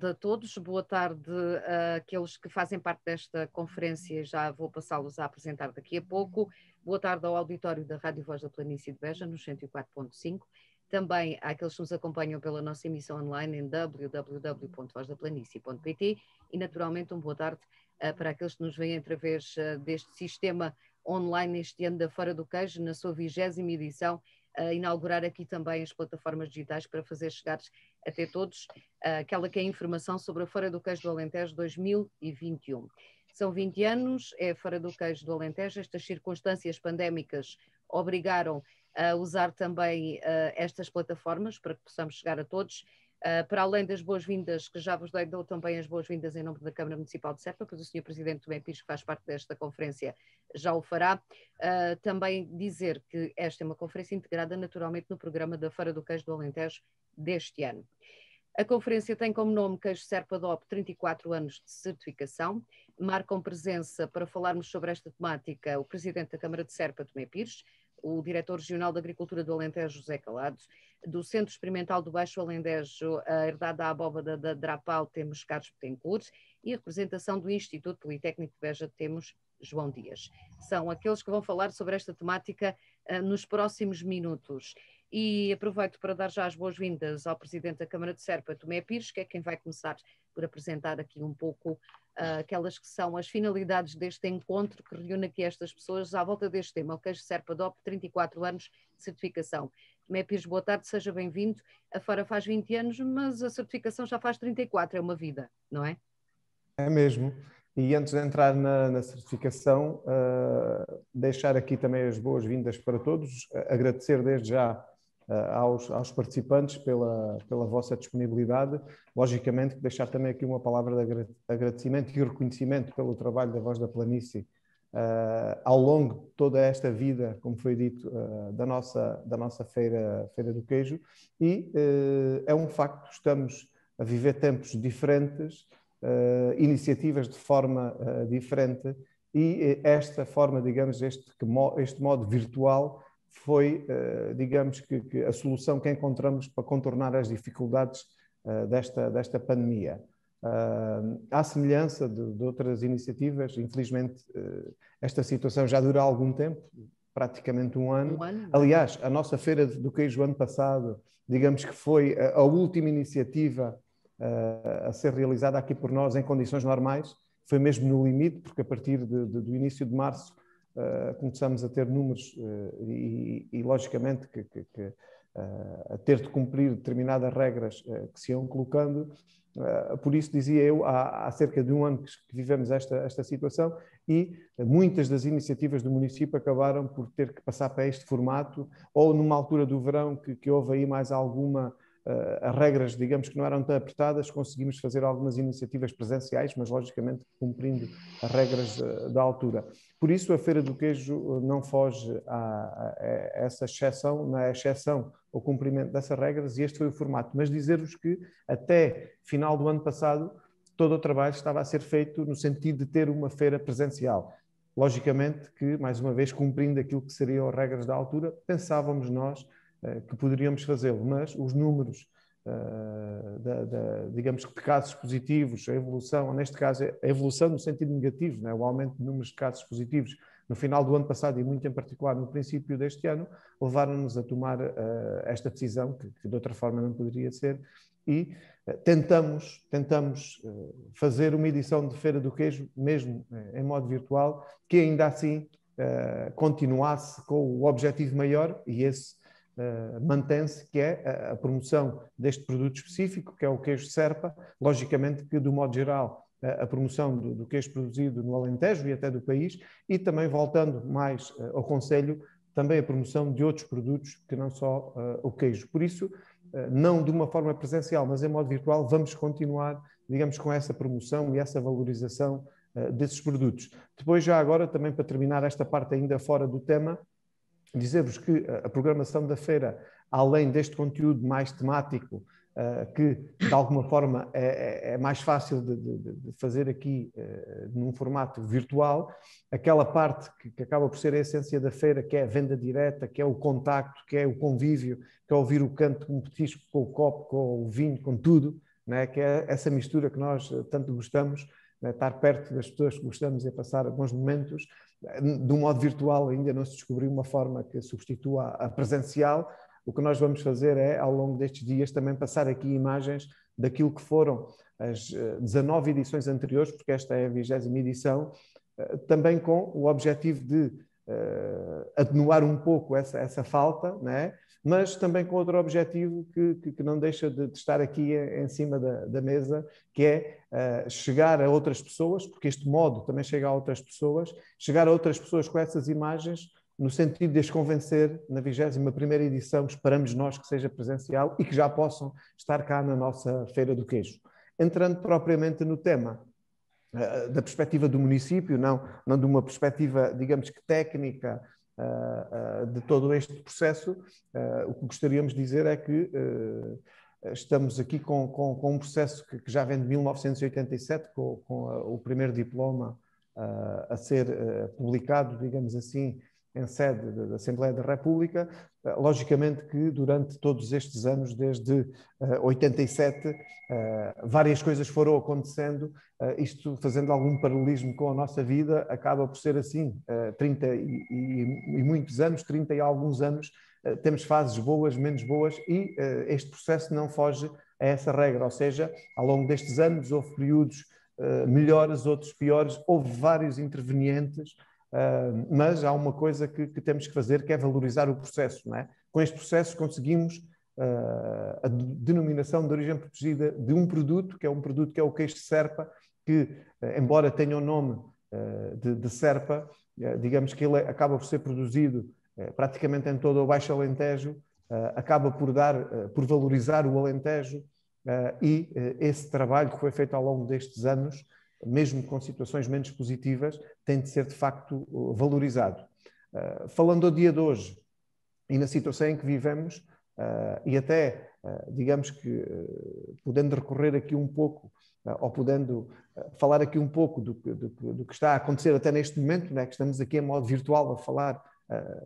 A todos, boa tarde àqueles que fazem parte desta conferência, já vou passá-los a apresentar daqui a pouco. Boa tarde ao auditório da Rádio Voz da Planície de Beja, no 104.5. Também àqueles que nos acompanham pela nossa emissão online em www.vozdaplanicie.pt e, naturalmente, boa tarde para aqueles que nos veem através deste sistema online este ano da Feira do Queijo, na sua 20ª edição, a inaugurar aqui também as plataformas digitais para fazer chegar até todos aquela que é a informação sobre a Feira do Queijo do Alentejo 2021. São 20 anos, é a Feira do Queijo do Alentejo. Estas circunstâncias pandémicas obrigaram a usar também estas plataformas para que possamos chegar a todos. Para além das boas-vindas, que já vos dou também as boas-vindas em nome da Câmara Municipal de Serpa, pois o Sr. Presidente Tomé Pires, que faz parte desta conferência, já o fará. Também dizer que esta é uma conferência integrada naturalmente no programa da Feira do Queijo do Alentejo deste ano. A conferência tem como nome Queijo Serpa DOP 34 anos de certificação. Marcam presença para falarmos sobre esta temática o Presidente da Câmara de Serpa, Tomé Pires, o Diretor Regional da Agricultura do Alentejo, José Calado, do Centro Experimental do Baixo Alentejo, a Herdade da Abóbada da Drapal, temos Carlos Betancourt, e a representação do Instituto Politécnico de Beja temos João Dias. São aqueles que vão falar sobre esta temática nos próximos minutos. E aproveito para dar já as boas-vindas ao Presidente da Câmara de Serpa, Tomé Pires, que é quem vai começar por apresentar aqui um pouco aquelas que são as finalidades deste encontro que reúne aqui estas pessoas à volta deste tema, o Queijo Serpa DOP, 34 anos de certificação. Tomé Pires, boa tarde, seja bem-vindo. A Feira faz 20 anos, mas a certificação já faz 34, é uma vida, não é? É mesmo. E antes de entrar na certificação, deixar aqui também as boas-vindas para todos, agradecer desde já aos participantes pela vossa disponibilidade. Logicamente, deixar também aqui uma palavra de agradecimento e reconhecimento pelo trabalho da Voz da Planície ao longo de toda esta vida, como foi dito, da nossa Feira do Queijo. E é um facto, estamos a viver tempos diferentes, iniciativas de forma diferente, e esta forma, digamos, este modo virtual foi, digamos, que a solução que encontramos para contornar as dificuldades desta pandemia. À semelhança de outras iniciativas, infelizmente esta situação já dura algum tempo, praticamente um ano. Aliás, a nossa Feira do Queijo ano passado, digamos que foi a última iniciativa a ser realizada aqui por nós em condições normais, foi mesmo no limite, porque a partir do início de março começamos a ter números e logicamente a ter de cumprir determinadas regras que se iam colocando. Por isso, dizia eu, há cerca de um ano que vivemos esta situação, e muitas das iniciativas do município acabaram por ter que passar para este formato, ou numa altura do verão que houve aí mais alguma as regras, digamos, que não eram tão apertadas, conseguimos fazer algumas iniciativas presenciais, mas logicamente cumprindo as regras da altura. Por isso a Feira do Queijo não foge a essa exceção, não é exceção ao cumprimento dessas regras, e este foi o formato. Mas dizer-vos que até final do ano passado todo o trabalho estava a ser feito no sentido de ter uma feira presencial. Logicamente que, mais uma vez, cumprindo aquilo que seriam as regras da altura, pensávamos nós que poderíamos fazê-lo, mas os números, digamos que de casos positivos, a evolução, neste caso a evolução no sentido negativo, né? O aumento de números de casos positivos no final do ano passado e muito em particular no princípio deste ano, levaram-nos a tomar esta decisão, que de outra forma não poderia ser, e tentamos fazer uma edição de Feira do Queijo, mesmo em modo virtual, que ainda assim continuasse com o objetivo maior, e esse mantém-se, que é a promoção deste produto específico, que é o queijo Serpa. Logicamente que, do modo geral, a promoção do queijo produzido no Alentejo e até do país, e também, voltando mais ao concelho, também a promoção de outros produtos que não só o queijo. Por isso, não de uma forma presencial, mas em modo virtual, vamos continuar, digamos, com essa promoção e essa valorização desses produtos. Depois, já agora, também para terminar esta parte ainda fora do tema, dizer-vos que a programação da feira, além deste conteúdo mais temático, que de alguma forma é mais fácil de fazer aqui num formato virtual, aquela parte que acaba por ser a essência da feira, que é a venda direta, que é o contacto, que é o convívio, que é ouvir o canto com o petisco, com o copo, com o vinho, com tudo, né, que é essa mistura que nós tanto gostamos, né, estar perto das pessoas que gostamos e passar bons momentos. De um modo virtual ainda não se descobriu uma forma que substitua a presencial. O que nós vamos fazer é, ao longo destes dias, também passar aqui imagens daquilo que foram as 19 edições anteriores, porque esta é a 20ª edição, também com o objetivo de atenuar um pouco essa falta, né? Mas também com outro objetivo que não deixa de estar aqui em cima da mesa, que é chegar a outras pessoas, porque este modo também chega a outras pessoas, chegar a outras pessoas com essas imagens, no sentido de as convencer, na 21ª edição, que esperamos nós que seja presencial e que já possam estar cá na nossa Feira do Queijo. Entrando propriamente no tema, da perspectiva do município, não de uma perspectiva, digamos que técnica, de todo este processo, o que gostaríamos de dizer é que estamos aqui com um processo que já vem de 1987, com o primeiro diploma a ser publicado, digamos assim, em sede da Assembleia da República. Logicamente que durante todos estes anos, desde 87, várias coisas foram acontecendo, isto fazendo algum paralelismo com a nossa vida, acaba por ser assim, 30 e muitos anos, 30 e alguns anos, temos fases boas, menos boas, e este processo não foge a essa regra, ou seja, ao longo destes anos houve períodos melhores, outros piores, houve vários intervenientes, mas há uma coisa que temos que fazer, que é valorizar o processo, não é? Com este processo conseguimos a denominação de origem protegida de um produto, que é o queijo de Serpa, que, embora tenha o nome de Serpa, digamos que ele acaba por ser produzido praticamente em todo o Baixo Alentejo, acaba por valorizar o Alentejo, e esse trabalho que foi feito ao longo destes anos, mesmo com situações menos positivas, tem de ser de facto valorizado. Falando ao dia de hoje e na situação em que vivemos, e até, digamos que, podendo recorrer aqui um pouco, ou podendo falar aqui um pouco do que está a acontecer até neste momento, né, que estamos aqui em modo virtual a falar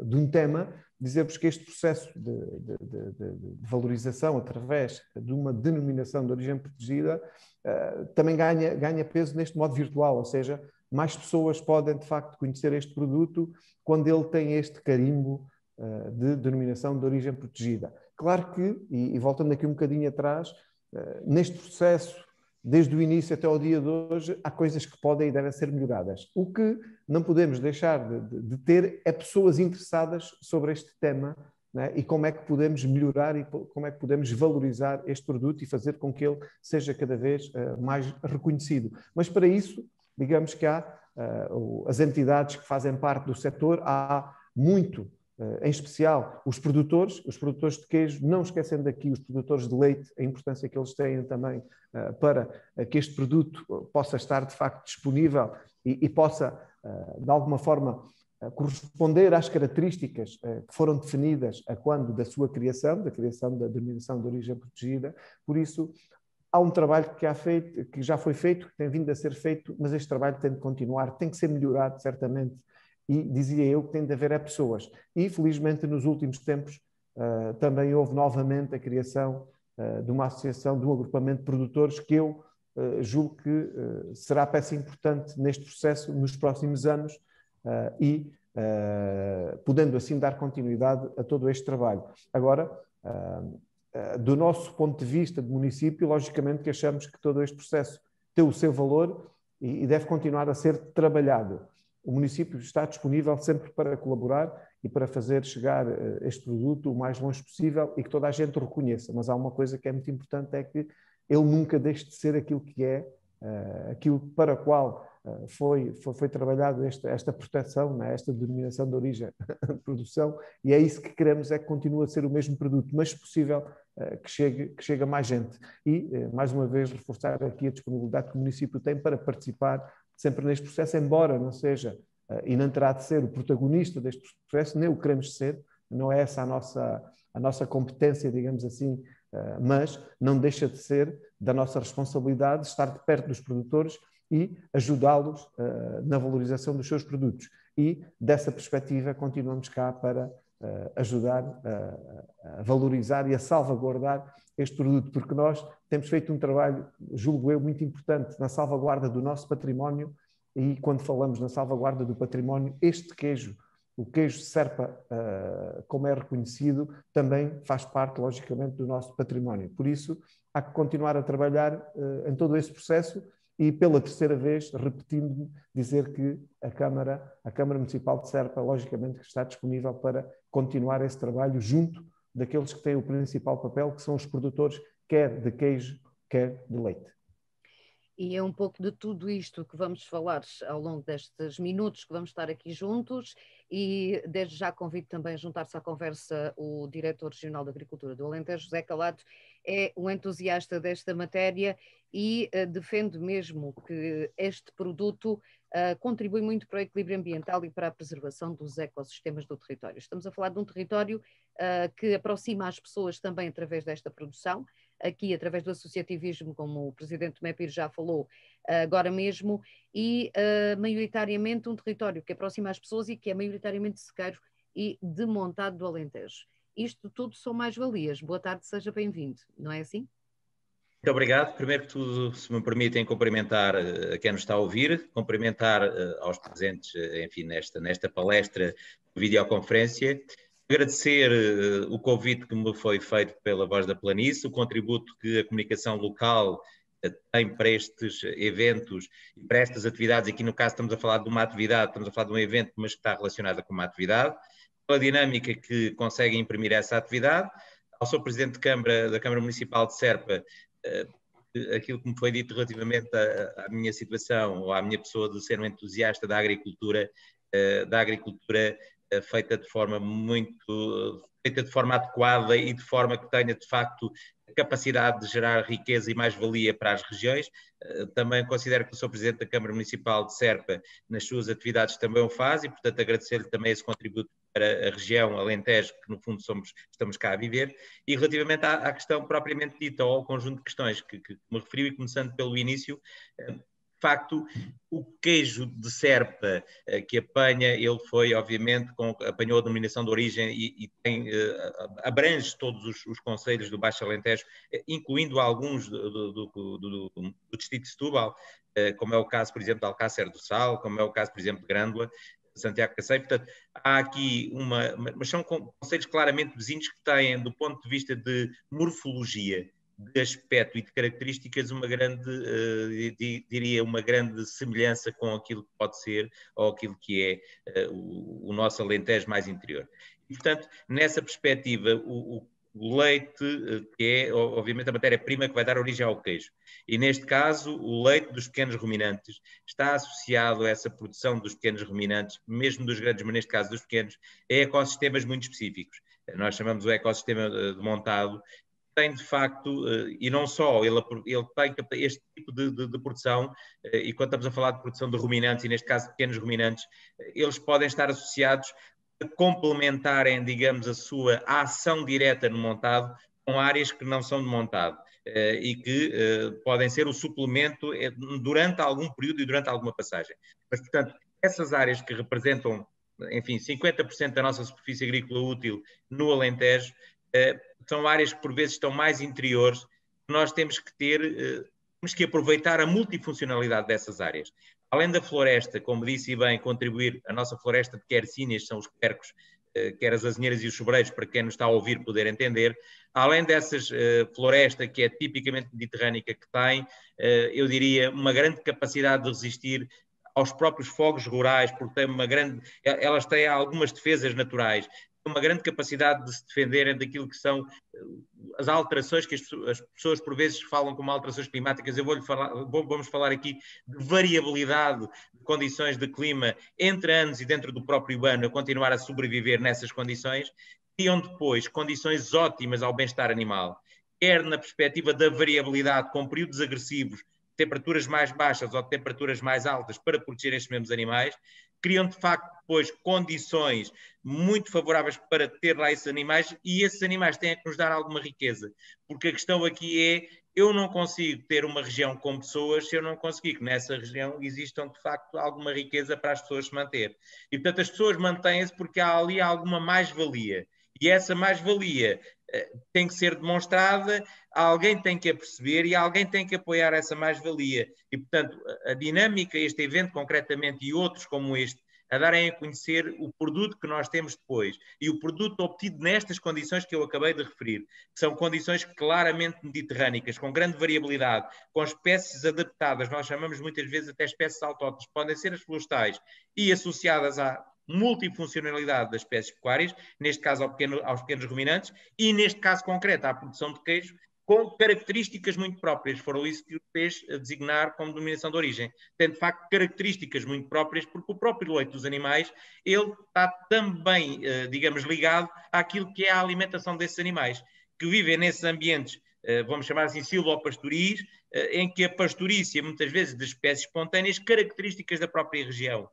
de um tema, dizer-vos que este processo de valorização através de uma denominação de origem protegida também ganha peso neste modo virtual, ou seja, mais pessoas podem de facto conhecer este produto quando ele tem este carimbo de denominação de origem protegida. Claro que, e voltando aqui um bocadinho atrás, neste processo, desde o início até ao dia de hoje, há coisas que podem e devem ser melhoradas. O que não podemos deixar de ter é pessoas interessadas sobre este tema, né? E como é que podemos melhorar e como é que podemos valorizar este produto e fazer com que ele seja cada vez mais reconhecido. Mas para isso, digamos que há as entidades que fazem parte do setor, há muito, em especial os produtores de queijo, não esquecendo aqui os produtores de leite, a importância que eles têm também para que este produto possa estar de facto disponível e possa, de alguma forma, corresponder às características que foram definidas a quando da sua criação, da criação da denominação de origem protegida. Por isso, há um trabalho que já foi feito, que tem vindo a ser feito, mas este trabalho tem de continuar, tem que ser melhorado, certamente, e dizia eu que tem de haver pessoas. E, felizmente, nos últimos tempos, também houve novamente a criação de uma associação, de um agrupamento de produtores, que eu julgo que será peça importante neste processo nos próximos anos, e podendo assim dar continuidade a todo este trabalho. Agora, do nosso ponto de vista de município, logicamente que achamos que todo este processo tem o seu valor e deve continuar a ser trabalhado. O município está disponível sempre para colaborar e para fazer chegar este produto o mais longe possível e que toda a gente o reconheça. Mas há uma coisa que é muito importante, é que ele nunca deixe de ser aquilo que é, aquilo para o qual foi trabalhado esta proteção, né, esta denominação de origem de produção, e é isso que queremos, é que continue a ser o mesmo produto, mas se possível que chegue a mais gente. E, mais uma vez, reforçar aqui a disponibilidade que o município tem para participar sempre neste processo, embora não seja e não terá de ser o protagonista deste processo, nem o queremos ser, não é essa a nossa competência, digamos assim, mas não deixa de ser da nossa responsabilidade estar de perto dos produtores e ajudá-los na valorização dos seus produtos. E, dessa perspectiva, continuamos cá para ajudar a valorizar e a salvaguardar este produto, porque nós temos feito um trabalho, julgo eu, muito importante na salvaguarda do nosso património, e quando falamos na salvaguarda do património, este queijo, o queijo Serpa, como é reconhecido, também faz parte, logicamente, do nosso património. Por isso, há que continuar a trabalhar em todo esse processo e, pela terceira vez, repetindo-me, dizer que a Câmara Municipal de Serpa, logicamente, que está disponível para continuar esse trabalho junto daqueles que têm o principal papel, que são os produtores, quer de queijo, quer de leite. E é um pouco de tudo isto que vamos falar ao longo destes minutos que vamos estar aqui juntos, e desde já convido também a juntar-se à conversa o Diretor Regional de Agricultura do Alentejo, José Calado, é um entusiasta desta matéria e defende mesmo que este produto contribui muito para o equilíbrio ambiental e para a preservação dos ecossistemas do território. Estamos a falar de um território que aproxima as pessoas também através desta produção, aqui através do associativismo, como o Presidente Mepir já falou agora mesmo, e maioritariamente um território que aproxima as pessoas e que é maioritariamente sequeiro e demontado do Alentejo. Isto tudo são mais-valias. Boa tarde, seja bem-vindo, não é assim? Muito obrigado. Primeiro que tudo, se me permitem cumprimentar a quem nos está a ouvir, cumprimentar aos presentes, enfim, nesta palestra de videoconferência, agradecer o convite que me foi feito pela Voz da Planície, o contributo que a comunicação local tem para estes eventos e para estas atividades. Aqui no caso estamos a falar de uma atividade, estamos a falar de um evento, mas que está relacionada com uma atividade, pela dinâmica que consegue imprimir essa atividade. Ao Sr. Presidente da Câmara Municipal de Serpa, aquilo que me foi dito relativamente à minha situação, ou à minha pessoa de ser um entusiasta da agricultura feita de forma feita de forma adequada e de forma que tenha, de facto, a capacidade de gerar riqueza e mais-valia para as regiões. Também considero que o Sr. Presidente da Câmara Municipal de Serpa, nas suas atividades, também o faz, e, portanto, agradecer-lhe também esse contributo para a região Alentejo, que, no fundo, estamos cá a viver. E, relativamente à questão propriamente dita, ou ao conjunto de questões que me referiu, e começando pelo início, de facto, o queijo de Serpa que apanha, ele foi, obviamente, apanhou a denominação de origem e abrange todos os concelhos do Baixo Alentejo, incluindo alguns do distrito de Setúbal, como é o caso, por exemplo, de Alcácer do Sal, como é o caso, por exemplo, de Grândola, Santiago Cacém. Portanto, há aqui mas são concelhos claramente vizinhos que têm, do ponto de vista de morfologia, de aspecto e de características, diria, uma grande semelhança com aquilo que pode ser, ou aquilo que é o nosso Alentejo mais interior. E, portanto, nessa perspectiva, o leite, que é, obviamente, a matéria-prima que vai dar origem ao queijo. E, neste caso, o leite dos pequenos ruminantes está associado a essa produção dos pequenos ruminantes, mesmo dos grandes, mas neste caso dos pequenos, a ecossistemas muito específicos. Nós chamamos o ecossistema de montado, tem de facto, e não só, ele tem este tipo de produção, e quando estamos a falar de produção de ruminantes, e neste caso pequenos ruminantes, eles podem estar associados a complementarem, digamos, a sua ação direta no montado com áreas que não são de montado, e que podem ser o suplemento durante algum período e durante alguma passagem. Mas, portanto, essas áreas que representam, enfim, 50% da nossa superfície agrícola útil no Alentejo, são áreas que por vezes estão mais interiores, nós temos que aproveitar a multifuncionalidade dessas áreas. Além da floresta, como disse bem, contribuir a nossa floresta de quercíneas, são os quercos, quer as azinheiras e os sobreiros, para quem nos está a ouvir poder entender. Além dessas floresta, que é tipicamente mediterrânica, que tem, eu diria, uma grande capacidade de resistir aos próprios fogos rurais, porque elas têm algumas defesas naturais, uma grande capacidade de se defenderem daquilo que são as alterações que as pessoas por vezes falam como alterações climáticas. Vamos falar aqui de variabilidade de condições de clima entre anos e dentro do próprio ano, a continuar a sobreviver nessas condições, criam depois condições ótimas ao bem-estar animal, quer na perspectiva da variabilidade, com períodos agressivos, temperaturas mais baixas ou temperaturas mais altas, para proteger estes mesmos animais, criam de facto depois condições muito favoráveis para ter lá esses animais, e esses animais têm que nos dar alguma riqueza, porque a questão aqui é, eu não consigo ter uma região com pessoas se eu não conseguir que nessa região existam de facto alguma riqueza para as pessoas se manter. E portanto as pessoas mantêm-se porque há ali alguma mais-valia, e essa mais-valia tem que ser demonstrada, alguém tem que a perceber e alguém tem que apoiar essa mais-valia. E portanto a dinâmica, este evento concretamente e outros como este, a darem a conhecer o produto que nós temos depois e o produto obtido nestas condições que eu acabei de referir, que são condições claramente mediterrânicas, com grande variabilidade, com espécies adaptadas, nós chamamos muitas vezes até espécies autóctones, podem ser as florestais e associadas à multifuncionalidade das espécies pecuárias, neste caso aos pequenos ruminantes, e neste caso concreto à produção de queijo, com características muito próprias. Foram isso que o fez designar como denominação de origem. Tem, de facto, características muito próprias, porque o próprio leite dos animais, ele está também, digamos, ligado àquilo que é a alimentação desses animais, que vivem nesses ambientes, vamos chamar assim, silvopastoris, em que a pastorícia, muitas vezes, de espécies espontâneas, características da própria região.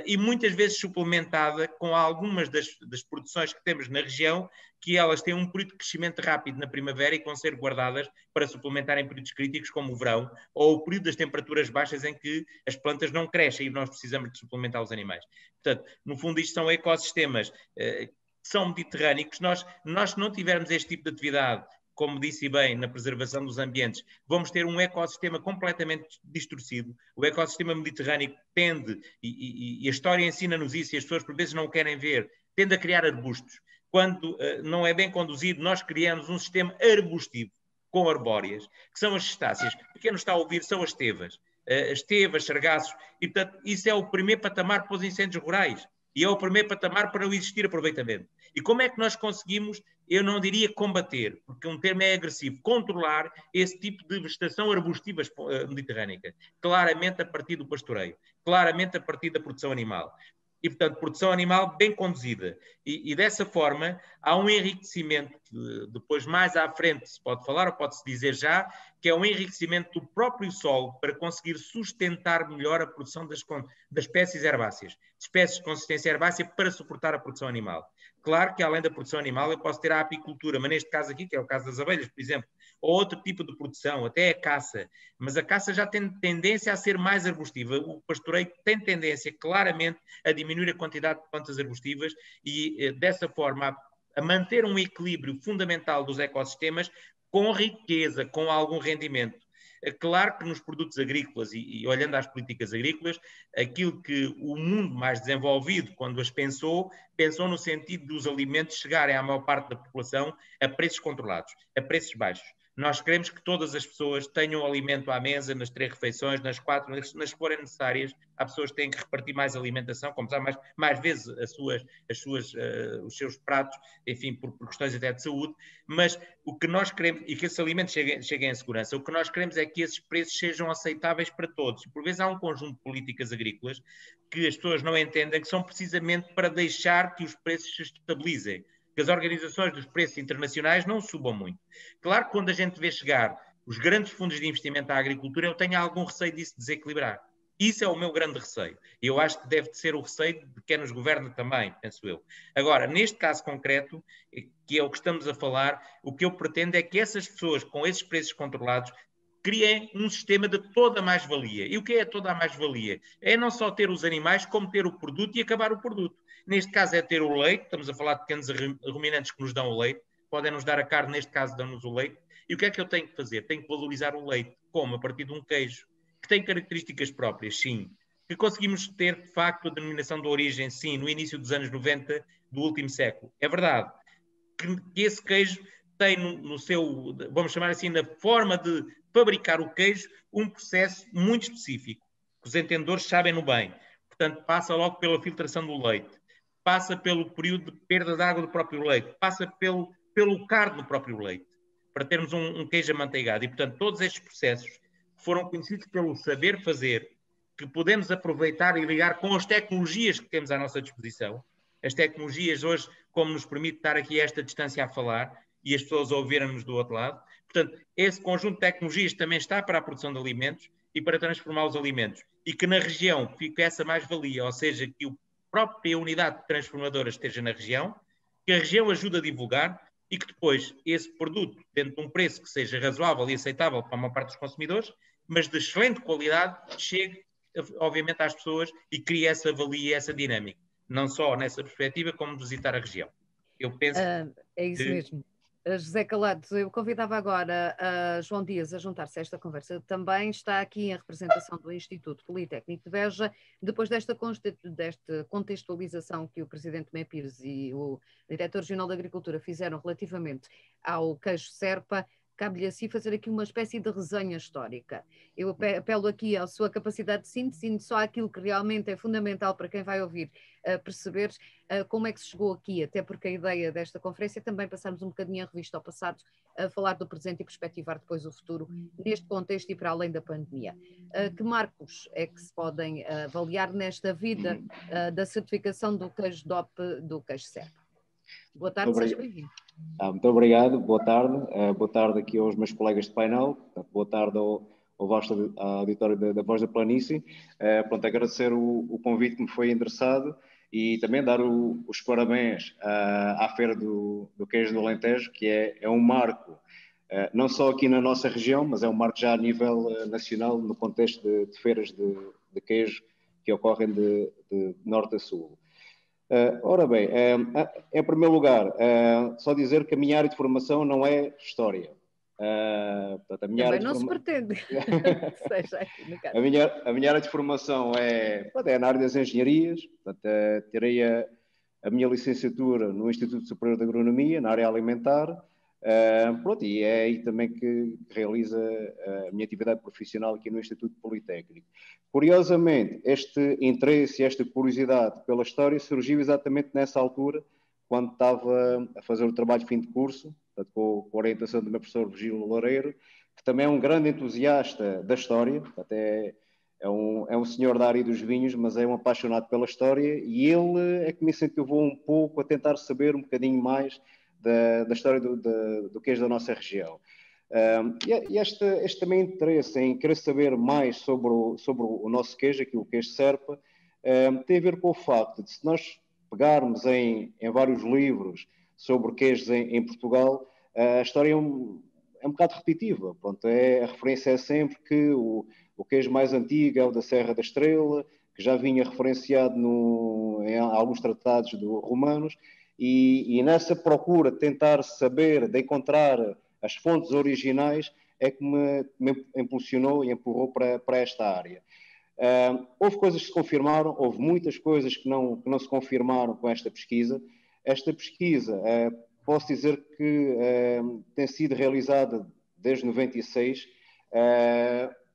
E muitas vezes suplementada com algumas das produções que temos na região, que elas têm um período de crescimento rápido na primavera e vão ser guardadas para suplementar em períodos críticos, como o verão, ou o período das temperaturas baixas em que as plantas não crescem e nós precisamos de suplementar os animais. Portanto, no fundo, isto são ecossistemas que são mediterrâneos. Nós, se não tivermos este tipo de atividade, como disse bem, na preservação dos ambientes, vamos ter um ecossistema completamente distorcido. O ecossistema mediterrâneo tende, e a história ensina-nos isso, e as pessoas por vezes não o querem ver, tende a criar arbustos. Quando não é bem conduzido, nós criamos um sistema arbustivo, com arbóreas, que são as cestáceas. Para quem não está a ouvir, são as tevas, sargaços, e portanto isso é o primeiro patamar para os incêndios rurais. E é o primeiro patamar para não existir aproveitamento. E como é que nós conseguimos, eu não diria combater, porque um termo é agressivo, controlar esse tipo de vegetação arbustiva mediterrânica? Claramente a partir do pastoreio, claramente a partir da produção animal. E, portanto, produção animal bem conduzida. E dessa forma, há um enriquecimento, depois mais à frente se pode falar, ou pode-se dizer já, que é um enriquecimento do próprio solo para conseguir sustentar melhor a produção das espécies herbáceas, de espécies de consistência herbácea para suportar a produção animal. Claro que além da produção animal eu posso ter a apicultura, mas neste caso aqui, que é o caso das abelhas, por exemplo, ou outro tipo de produção, até a caça, mas a caça já tem tendência a ser mais arbustiva. O pastoreio tem tendência claramente a diminuir a quantidade de plantas arbustivas e dessa forma a manter um equilíbrio fundamental dos ecossistemas com riqueza, com algum rendimento. É claro que nos produtos agrícolas, e olhando às políticas agrícolas, aquilo que o mundo mais desenvolvido, quando as pensou no sentido dos alimentos chegarem à maior parte da população a preços controlados, a preços baixos. Nós queremos que todas as pessoas tenham alimento à mesa, nas 3 refeições, nas 4, nas que forem necessárias. Há pessoas que têm que repartir mais alimentação, como sabe, mais vezes os seus pratos, enfim, por questões até de saúde. Mas o que nós queremos, e que esses alimentos cheguem em segurança, o que nós queremos é que esses preços sejam aceitáveis para todos. Por vezes há um conjunto de políticas agrícolas que as pessoas não entendem, que são precisamente para deixar que os preços se estabilizem, que as organizações dos preços internacionais não subam muito. Claro que quando a gente vê chegar os grandes fundos de investimento à agricultura, eu tenho algum receio disso desequilibrar. Isso é o meu grande receio. E eu acho que deve ser o receio de quem nos governa também, penso eu. Agora, neste caso concreto, que é o que estamos a falar, o que eu pretendo é que essas pessoas, com esses preços controlados, criem um sistema de toda a mais-valia. E o que é toda a mais-valia? É não só ter os animais, como ter o produto e acabar o produto. Neste caso é ter o leite, estamos a falar de pequenos ruminantes que nos dão o leite, podem nos dar a carne, neste caso dão-nos o leite. E o que é que eu tenho que fazer? Tenho que valorizar o leite. Como? A partir de um queijo, que tem características próprias, sim. Que conseguimos ter, de facto, a denominação de origem, sim, no início dos anos 90 do último século. É verdade que esse queijo tem no seu, vamos chamar assim, na forma de fabricar o queijo, um processo muito específico, que os entendedores sabem no bem. Portanto, passa logo pela filtração do leite, passa pelo período de perda de água do próprio leite, passa pelo cardo do próprio leite, para termos um queijo amanteigado. E, portanto, todos estes processos foram conhecidos pelo saber fazer, que podemos aproveitar e ligar com as tecnologias que temos à nossa disposição. As tecnologias hoje, como nos permite estar aqui a esta distância a falar e as pessoas ouviram-nos do outro lado. Portanto, esse conjunto de tecnologias também está para a produção de alimentos e para transformar os alimentos. E que na região fique essa mais-valia, ou seja, que a própria unidade transformadora esteja na região, que a região ajude a divulgar e que depois esse produto, dentro de um preço que seja razoável e aceitável para uma parte dos consumidores, mas de excelente qualidade, chegue, obviamente, às pessoas e crie essa valia e essa dinâmica. Não só nessa perspectiva, como visitar a região. Eu penso É isso mesmo. José Calado, eu convidava agora a João Dias a juntar-se a esta conversa. Também está aqui em representação do Instituto Politécnico de Beja, depois desta contextualização que o Presidente Mé Pires e o Diretor Regional da Agricultura fizeram relativamente ao queijo Serpa. Cabe-lhe assim fazer aqui uma espécie de resenha histórica. Eu apelo aqui à sua capacidade de síntese, só aquilo que realmente é fundamental para quem vai ouvir perceber como é que se chegou aqui, até porque a ideia desta conferência é também passarmos um bocadinho a revista ao passado, a falar do presente e perspectivar depois o futuro, neste contexto e para além da pandemia. Que marcos é que se podem avaliar nesta vida da certificação do queijo DOP do queijo Serpa? Boa tarde, seja bem-vindo. Muito obrigado, boa tarde. Boa tarde aqui aos meus colegas de painel, boa tarde ao vasto auditório da Voz da Planície. Pronto, agradecer o convite que me foi endereçado e também dar os parabéns à Feira do Queijo do Alentejo, que é um marco, não só aqui na nossa região, mas é um marco já a nível nacional no contexto de feiras de queijo que ocorrem de norte a sul. Ora bem, em primeiro lugar, só dizer que a minha área de formação não é história. Portanto, a minha também não se pretende que seja aqui no caso. A minha área de formação é na área das engenharias. Portanto, terei a minha licenciatura no Instituto Superior de Agronomia, na área alimentar. Pronto, e é aí também que realiza a minha atividade profissional aqui no Instituto Politécnico. Curiosamente, este interesse e esta curiosidade pela história surgiu exatamente nessa altura, quando estava a fazer o trabalho de fim de curso, portanto, com a orientação do meu professor Virgílio Loureiro, que também é um grande entusiasta da história, até é um senhor da área dos vinhos, mas é um apaixonado pela história, e ele é que me incentivou um pouco a tentar saber um bocadinho mais da história do queijo da nossa região. E este também interesse em querer saber mais sobre o nosso queijo, aqui o queijo Serpa, tem a ver com o facto de, se nós pegarmos em vários livros sobre queijos em Portugal, a história é um bocado repetitiva. Pronto, a referência é sempre que o queijo mais antigo é o da Serra da Estrela, que já vinha referenciado em alguns tratados romanos, e nessa procura de tentar saber, de encontrar as fontes originais, é que me impulsionou e empurrou para esta área. Houve coisas que se confirmaram, houve muitas coisas que não se confirmaram com esta pesquisa. Esta pesquisa, posso dizer que tem sido realizada desde 96,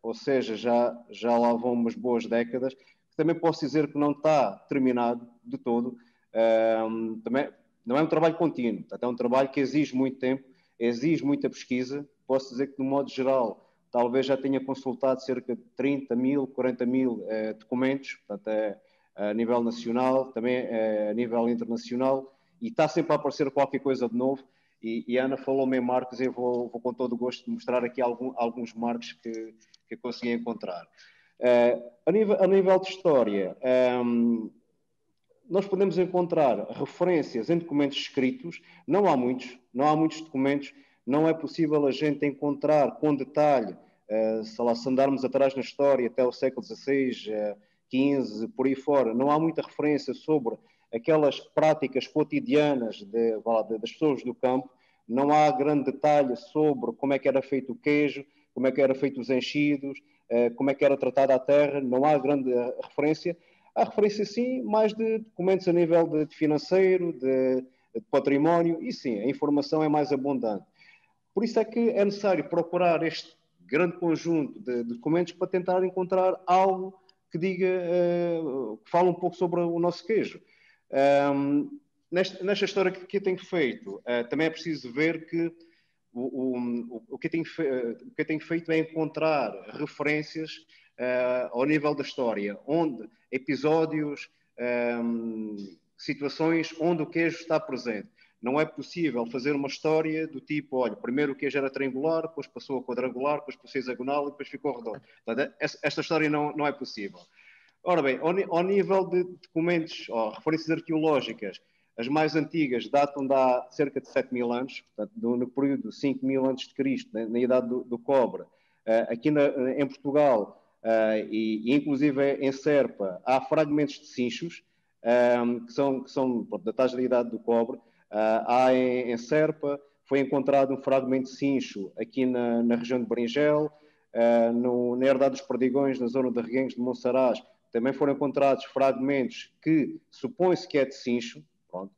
ou seja, já lá vão umas boas décadas. Também posso dizer que não está terminado de todo. Também não é um trabalho contínuo, é um trabalho que exige muito tempo, exige muita pesquisa. Posso dizer que, de modo geral, talvez já tenha consultado cerca de 30 mil, 40 mil documentos, portanto, a nível nacional, também a nível internacional, e está sempre a aparecer qualquer coisa de novo. E a Ana falou-me em marcos, eu vou com todo o gosto mostrar aqui alguns marcos que consegui encontrar. A nível de história, nós podemos encontrar referências em documentos escritos, não há muitos documentos, não é possível a gente encontrar com detalhe, se andarmos atrás na história até o século XVI, XV, por aí fora, não há muita referência sobre aquelas práticas cotidianas das pessoas do campo, não há grande detalhe sobre como é que era feito o queijo, como é que era feito os enchidos, como é que era tratada a terra, não há grande referência. Há referência, sim, mais de documentos a nível de financeiro, de património, e sim, a informação é mais abundante. Por isso é que é necessário procurar este grande conjunto de documentos para tentar encontrar algo que diga, que fale um pouco sobre o nosso queijo. Nesta história que eu tenho feito, também é preciso ver que o que eu tenho feito é encontrar referências ao nível da história, onde episódios, situações onde o queijo está presente. não é possível fazer uma história do tipo, olha, primeiro o queijo era triangular, depois passou a quadrangular, depois passou a hexagonal e depois ficou redondo. Portanto, esta história não é possível. Ora bem, ao nível de documentos, referências arqueológicas, as mais antigas datam de há cerca de 7.000 anos, portanto, no período de 5.000 a.C., na idade do cobre. Aqui em Portugal, e inclusive em Serpa, há fragmentos de cinchos, que são datados da idade do cobre. Há em Serpa, foi encontrado um fragmento de cincho aqui na região de Berinjel, na herdade dos Perdigões, na zona de Reguengos de Monsaraz, também foram encontrados fragmentos que supõe-se que é de cincho. Pronto.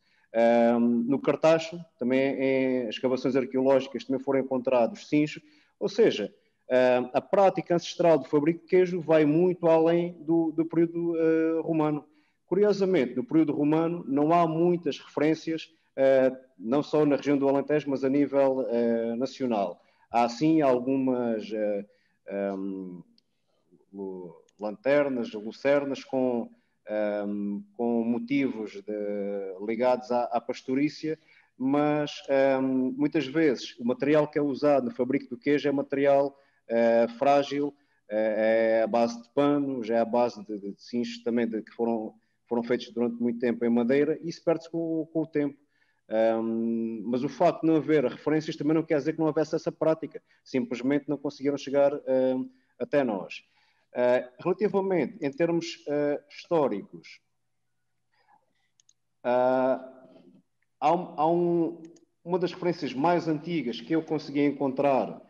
No Cartacho, também em escavações arqueológicas, também foram encontrados cinchos. Ou seja, a prática ancestral do fabrico de queijo vai muito além do período romano. Curiosamente, no período romano não há muitas referências, não só na região do Alentejo, mas a nível nacional. Há sim algumas lanternas, lucernas com motivos ligados à pastorícia, mas muitas vezes o material que é usado no fabrico do queijo é material frágil, é a base de pano, já é a base de cinchos também que foram feitos durante muito tempo em madeira, e isso perde-se com o tempo. Mas o facto de não haver referências também não quer dizer que não houvesse essa prática, simplesmente não conseguiram chegar até nós. Relativamente, em termos históricos, uma das referências mais antigas que eu consegui encontrar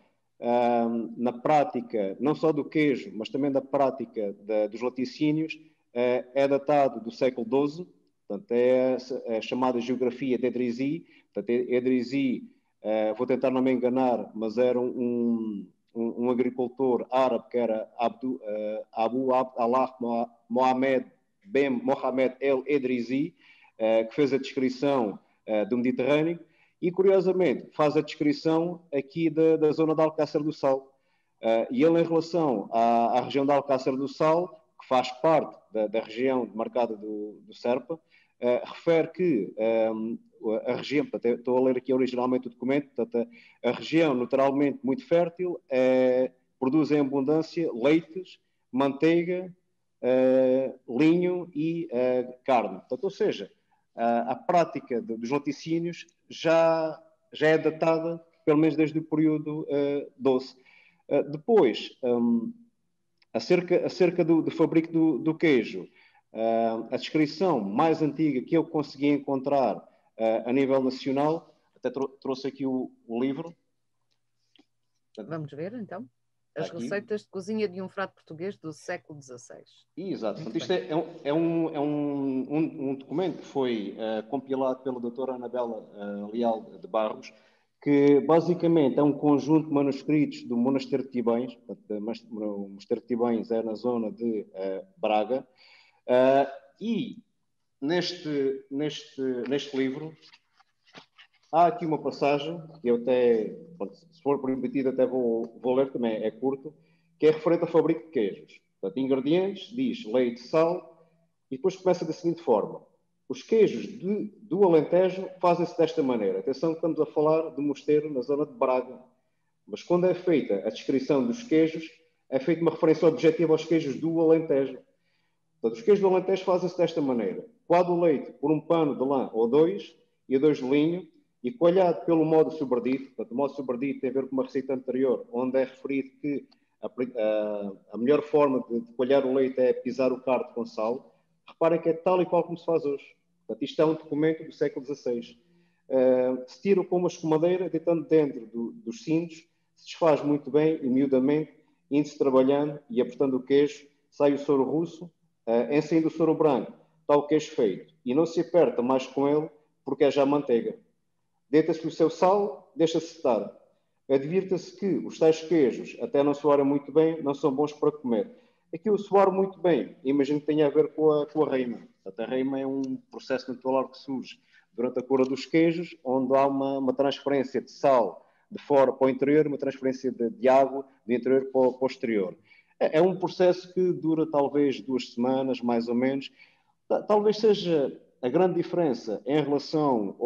na prática, não só do queijo, mas também da prática dos laticínios, é datado do século XII, portanto, é a chamada geografia de Edrisi. Portanto, Edrisi, vou tentar não me enganar, mas era um agricultor árabe que era Abu Allah Mohamed Ben Mohamed El Edrisi, que fez a descrição do Mediterrâneo e, curiosamente, faz a descrição aqui da zona de Alcácer do Sal. E ele, em relação à região de Alcácer do Sal, que faz parte da região demarcada do Serpa, refere que a região, portanto, estou a ler aqui originalmente o documento, portanto, a região naturalmente muito fértil, produz em abundância leites, manteiga, linho e carne. Portanto, ou seja, a prática dos laticínios já é datada, pelo menos desde o período doce. Depois, acerca do fabrico do queijo, a descrição mais antiga que eu consegui encontrar a nível nacional, até trouxe aqui o livro. Vamos ver, então. As aqui. Receitas de cozinha de um frade português do século XVI. Exato. Portanto, isto é um documento que foi compilado pela doutora Anabela Leal de Barros, que basicamente é um conjunto de manuscritos do Monasteiro de Tibães. Portanto, o Monasteiro de Tibães é na zona de Braga. E neste livro há aqui uma passagem que eu até, se for permitido, até vou ler, também é curto, que é referente ao fabrico de queijos. Portanto, ingredientes, diz leite, sal, e depois começa da seguinte forma. Os queijos do Alentejo fazem-se desta maneira. Atenção que estamos a falar de mosteiro na zona de Braga. Mas quando é feita a descrição dos queijos, é feita uma referência objetiva aos queijos do Alentejo. Portanto, os queijos do Alentejo fazem-se desta maneira. Coado o leite por um pano de lã ou dois, e dois de linho, e coalhado pelo modo sobredito. Portanto, o modo sobredito tem a ver com uma receita anterior, onde é referido que a melhor forma de coalhar o leite é pisar o cardo com sal. Reparem que é tal e qual como se faz hoje. Portanto, isto é um documento do século XVI. Se tira com uma escumadeira, deitando dentro dos cintos, se desfaz muito bem e miudamente, indo-se trabalhando e apertando o queijo, sai o soro russo, em saindo o soro branco, está o queijo feito. E não se aperta mais com ele, porque é já manteiga. Deita-se o seu sal, deixa-se secar. Advirta-se que os tais queijos, até não soarem muito bem, não são bons para comer. Aqui o soar muito bem, imagino que tenha a ver com a reima. A reima é um processo natural que surge durante a cura dos queijos, onde há uma transferência de sal de fora para o interior, uma transferência de água do interior para o exterior. É um processo que dura talvez 2 semanas, mais ou menos. Talvez seja a grande diferença em relação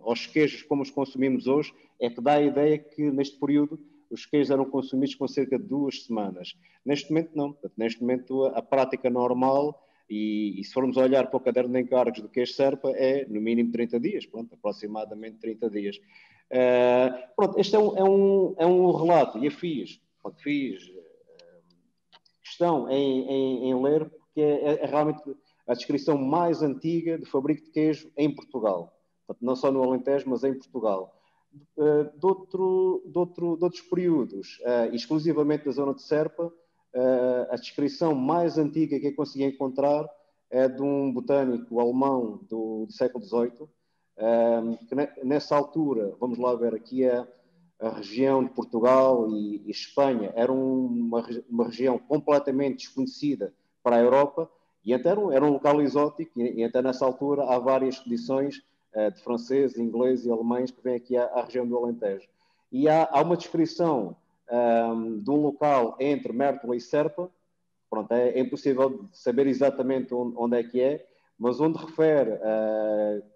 aos queijos como os consumimos hoje é que dá a ideia que neste período os queijos eram consumidos com cerca de 2 semanas. Neste momento não. Neste momento a prática normal, e se formos olhar para o caderno de encargos do queijo Serpa, é no mínimo 30 dias, pronto, aproximadamente 30 dias. Pronto, este é um relato, e eu fiz questão em ler, porque é realmente a descrição mais antiga de fabrico de queijo em Portugal. Portanto, não só no Alentejo, mas em Portugal. De outros períodos, exclusivamente da zona de Serpa, a descrição mais antiga que eu consegui encontrar é de um botânico alemão do século XVIII, que nessa altura, vamos lá ver, aqui a região de Portugal e Espanha era uma região completamente desconhecida para a Europa, e então era um local exótico, e até nessa altura há várias expedições de franceses, ingleses e alemães que vêm aqui à região do Alentejo. E há uma descrição de um local entre Mértola e Serpa. Pronto, é impossível saber exatamente onde é que é, mas onde refere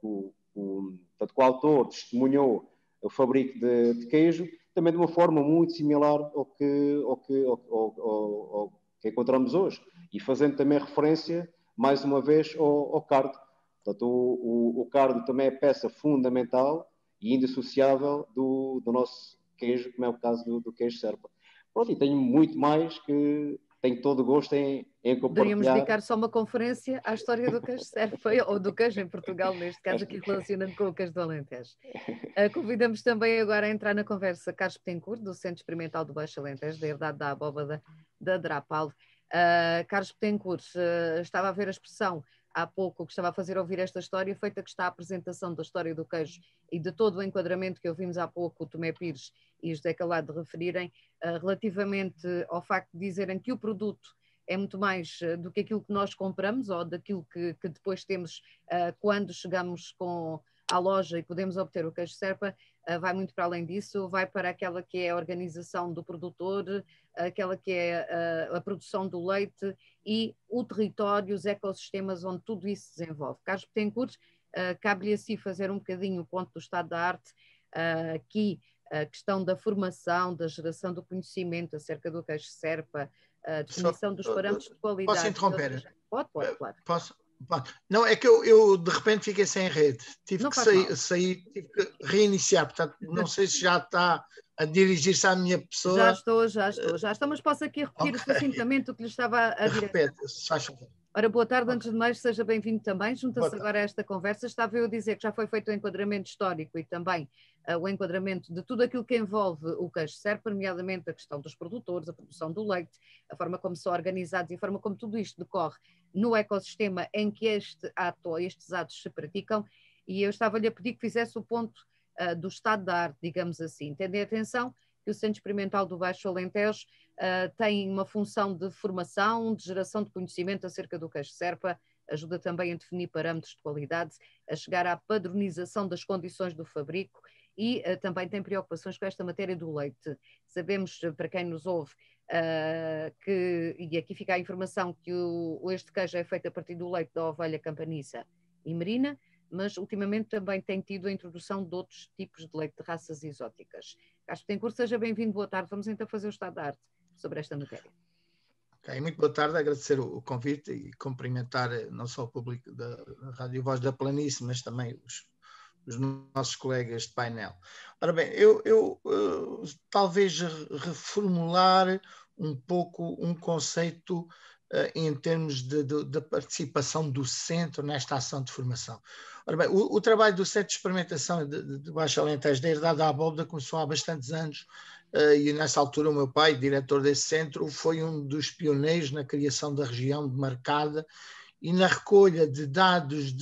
portanto, que o autor testemunhou o fabrico de queijo, também de uma forma muito similar ao que encontramos hoje, e fazendo também referência, mais uma vez, ao cardo. Portanto, o cardo também é peça fundamental e indissociável do nosso queijo, como é o caso do queijo Serpa. Pronto, e tenho muito mais que tenho todo o gosto em compartilhar. Poderíamos dedicar só uma conferência à história do queijo Serpa, ou do queijo em Portugal, neste caso aqui relacionando com o queijo do Alentejo. Convidamos também agora a entrar na conversa Carlos Betancourt, do Centro Experimental do Baixo Alentejo, da Herdade da Abóbada da Drapal. Carlos Betancourt, estava a ver a expressão há pouco, que estava a fazer ouvir esta história, feita que está a apresentação da história do queijo e de todo o enquadramento que ouvimos há pouco o Tomé Pires e o José Calado referirem, relativamente ao facto de dizerem que o produto é muito mais do que aquilo que nós compramos ou daquilo que depois temos quando chegamos à loja e podemos obter o queijo Serpa, vai muito para além disso, vai para aquela que é a organização do produtor, aquela que é a produção do leite e o território, os ecossistemas onde tudo isso se desenvolve. Carlos Betancourt, cabe-lhe a si fazer um bocadinho o ponto do estado da arte, aqui a questão da formação, da geração do conhecimento acerca do queijo Serpa, a definição dos parâmetros de qualidade. Posso interromper? Pode, claro. Posso? Não, é que eu de repente fiquei sem rede. Tive que sair, tive que reiniciar. Portanto, não sei se já está a dirigir-se à minha pessoa. Já estou, mas posso aqui repetir sucintamente o que lhe estava a dizer. Repete, se faz favor. Ora, boa tarde, antes de mais, seja bem-vindo também. Junta-se agora a esta conversa. Estava eu a dizer que já foi feito o enquadramento histórico e também o enquadramento de tudo aquilo que envolve o queijo Serpa, nomeadamente a questão dos produtores, a produção do leite, a forma como são organizados e a forma como tudo isto decorre no ecossistema em que estes atos se praticam. E eu estava-lhe a pedir que fizesse o ponto do estado da arte, digamos assim. Tendo atenção que o Centro Experimental do Baixo Alentejo tem uma função de formação, de geração de conhecimento acerca do queijo Serpa, ajuda também a definir parâmetros de qualidade, a chegar à padronização das condições do fabrico e também tem preocupações com esta matéria do leite. Sabemos, para quem nos ouve, e aqui fica a informação, que este queijo é feito a partir do leite da ovelha campaniça e merina, mas ultimamente também tem tido a introdução de outros tipos de leite de raças exóticas. Carlos Betancourt, seja bem-vindo, boa tarde. Vamos então fazer o estado da arte sobre esta matéria. Ok, muito boa tarde, agradecer o convite e cumprimentar não só o público da Rádio Voz da Planície, mas também os nossos colegas de painel. Ora bem, eu talvez reformular um pouco um conceito em termos de participação do centro nesta ação de formação. Ora bem, o trabalho do Centro de Experimentação de Baixo Alentejo da Herdade da Abóbada começou há bastantes anos e nessa altura o meu pai, diretor desse centro, foi um dos pioneiros na criação da região demarcada e na recolha de dados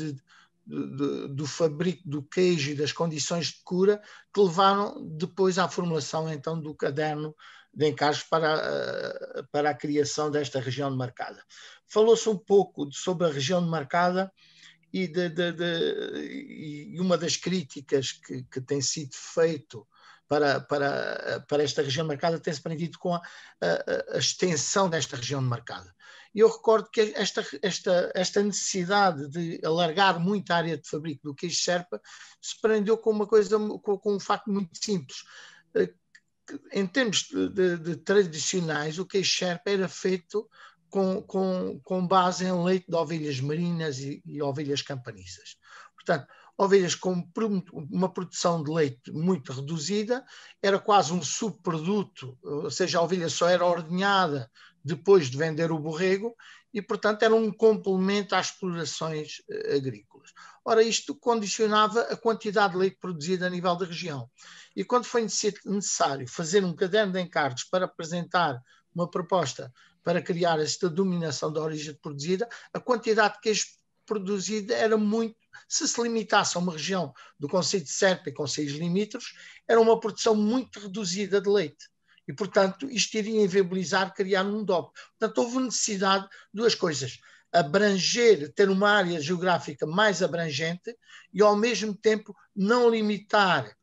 do fabrico do queijo e das condições de cura que levaram depois à formulação então do caderno de encargos para a criação desta região demarcada. Falou-se um pouco sobre a região demarcada e uma das críticas que tem sido feito para esta região de mercado tem-se prendido com a extensão desta região de mercado. E eu recordo que esta necessidade de alargar muito a área de fabrico do queijo Sherpa se prendeu com uma coisa, com um facto muito simples. Em termos de tradicionais, o queijo Sherpa era feito com base em leite de ovelhas merinas e ovelhas campaniças. Portanto, ovelhas com uma produção de leite muito reduzida, era quase um subproduto, ou seja, a ovelha só era ordenhada depois de vender o borrego e, portanto, era um complemento às explorações agrícolas. Ora, isto condicionava a quantidade de leite produzida a nível da região. E quando foi necessário fazer um caderno de encargos para apresentar uma proposta para criar esta dominação da origem produzida, a quantidade de queijo produzida era muito, se limitasse a uma região do concelho de Serpa e concelhos limítrofes, era uma produção muito reduzida de leite. E, portanto, isto iria inviabilizar criar um DOP. Portanto, houve necessidade de duas coisas. Abranger, ter uma área geográfica mais abrangente e, ao mesmo tempo, não limitar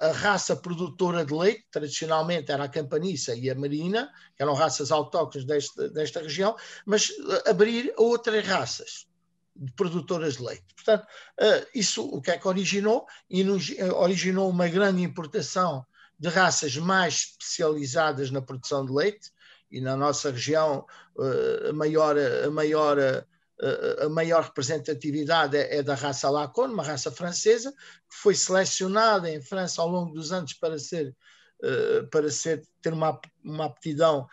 a raça produtora de leite, tradicionalmente era a campaniça e a merina, que eram raças autóctones desta região, mas abrir a outras raças de produtoras de leite. Portanto, isso o que é que originou? Originou uma grande importação de raças mais especializadas na produção de leite, e na nossa região a maior representatividade é da raça Lacone, uma raça francesa, que foi selecionada em França ao longo dos anos para ter uma aptidão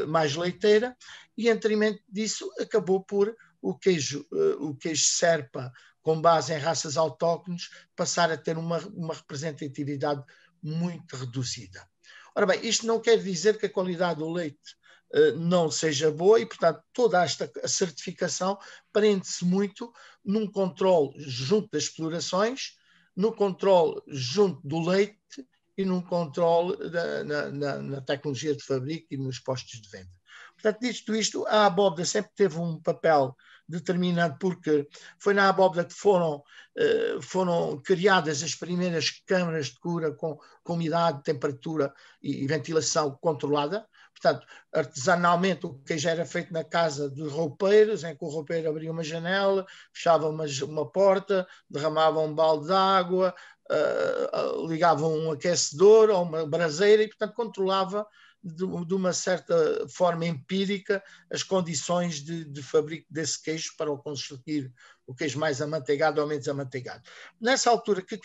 mais leiteira, e em detrimento disso acabou por o queijo Serpa, com base em raças autóctones, passar a ter uma representatividade muito reduzida. Ora bem, isto não quer dizer que a qualidade do leite não seja boa e, portanto, toda esta certificação prende-se muito num controle junto das explorações, no controle junto do leite e num controle na tecnologia de fabrico e nos postos de venda. Portanto, dito isto, a abóbora sempre teve um papel determinante, porque foi na abóbora que foram criadas as primeiras câmaras de cura com umidade, temperatura e ventilação controlada. Portanto, artesanalmente o queijo era feito na casa dos roupeiros, em que o roupeiro abria uma janela, fechava uma porta, derramava um balde de água, ligava um aquecedor ou uma braseira e, portanto, controlava de uma certa forma empírica as condições de fabrico desse queijo para o conseguir o queijo mais amanteigado ou menos amanteigado. Nessa altura que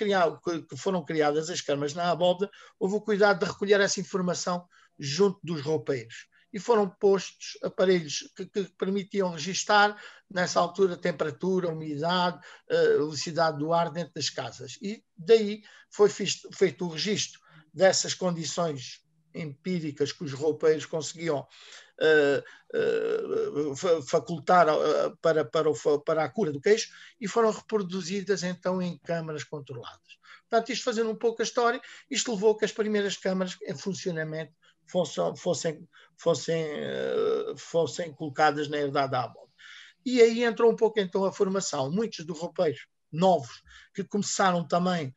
foram criadas as câmaras na abóbora, houve o cuidado de recolher essa informação junto dos roupeiros e foram postos aparelhos que permitiam registar nessa altura temperatura, umidade, velocidade do ar dentro das casas, e daí foi feito o registro dessas condições empíricas que os roupeiros conseguiam facultar para a cura do queijo, e foram reproduzidas então em câmaras controladas. Portanto, isto fazendo um pouco a história, isto levou a que as primeiras câmaras em funcionamento fossem colocadas na herdade da abóbora. E aí entrou um pouco então a formação. Muitos dos roupeiros novos que começaram também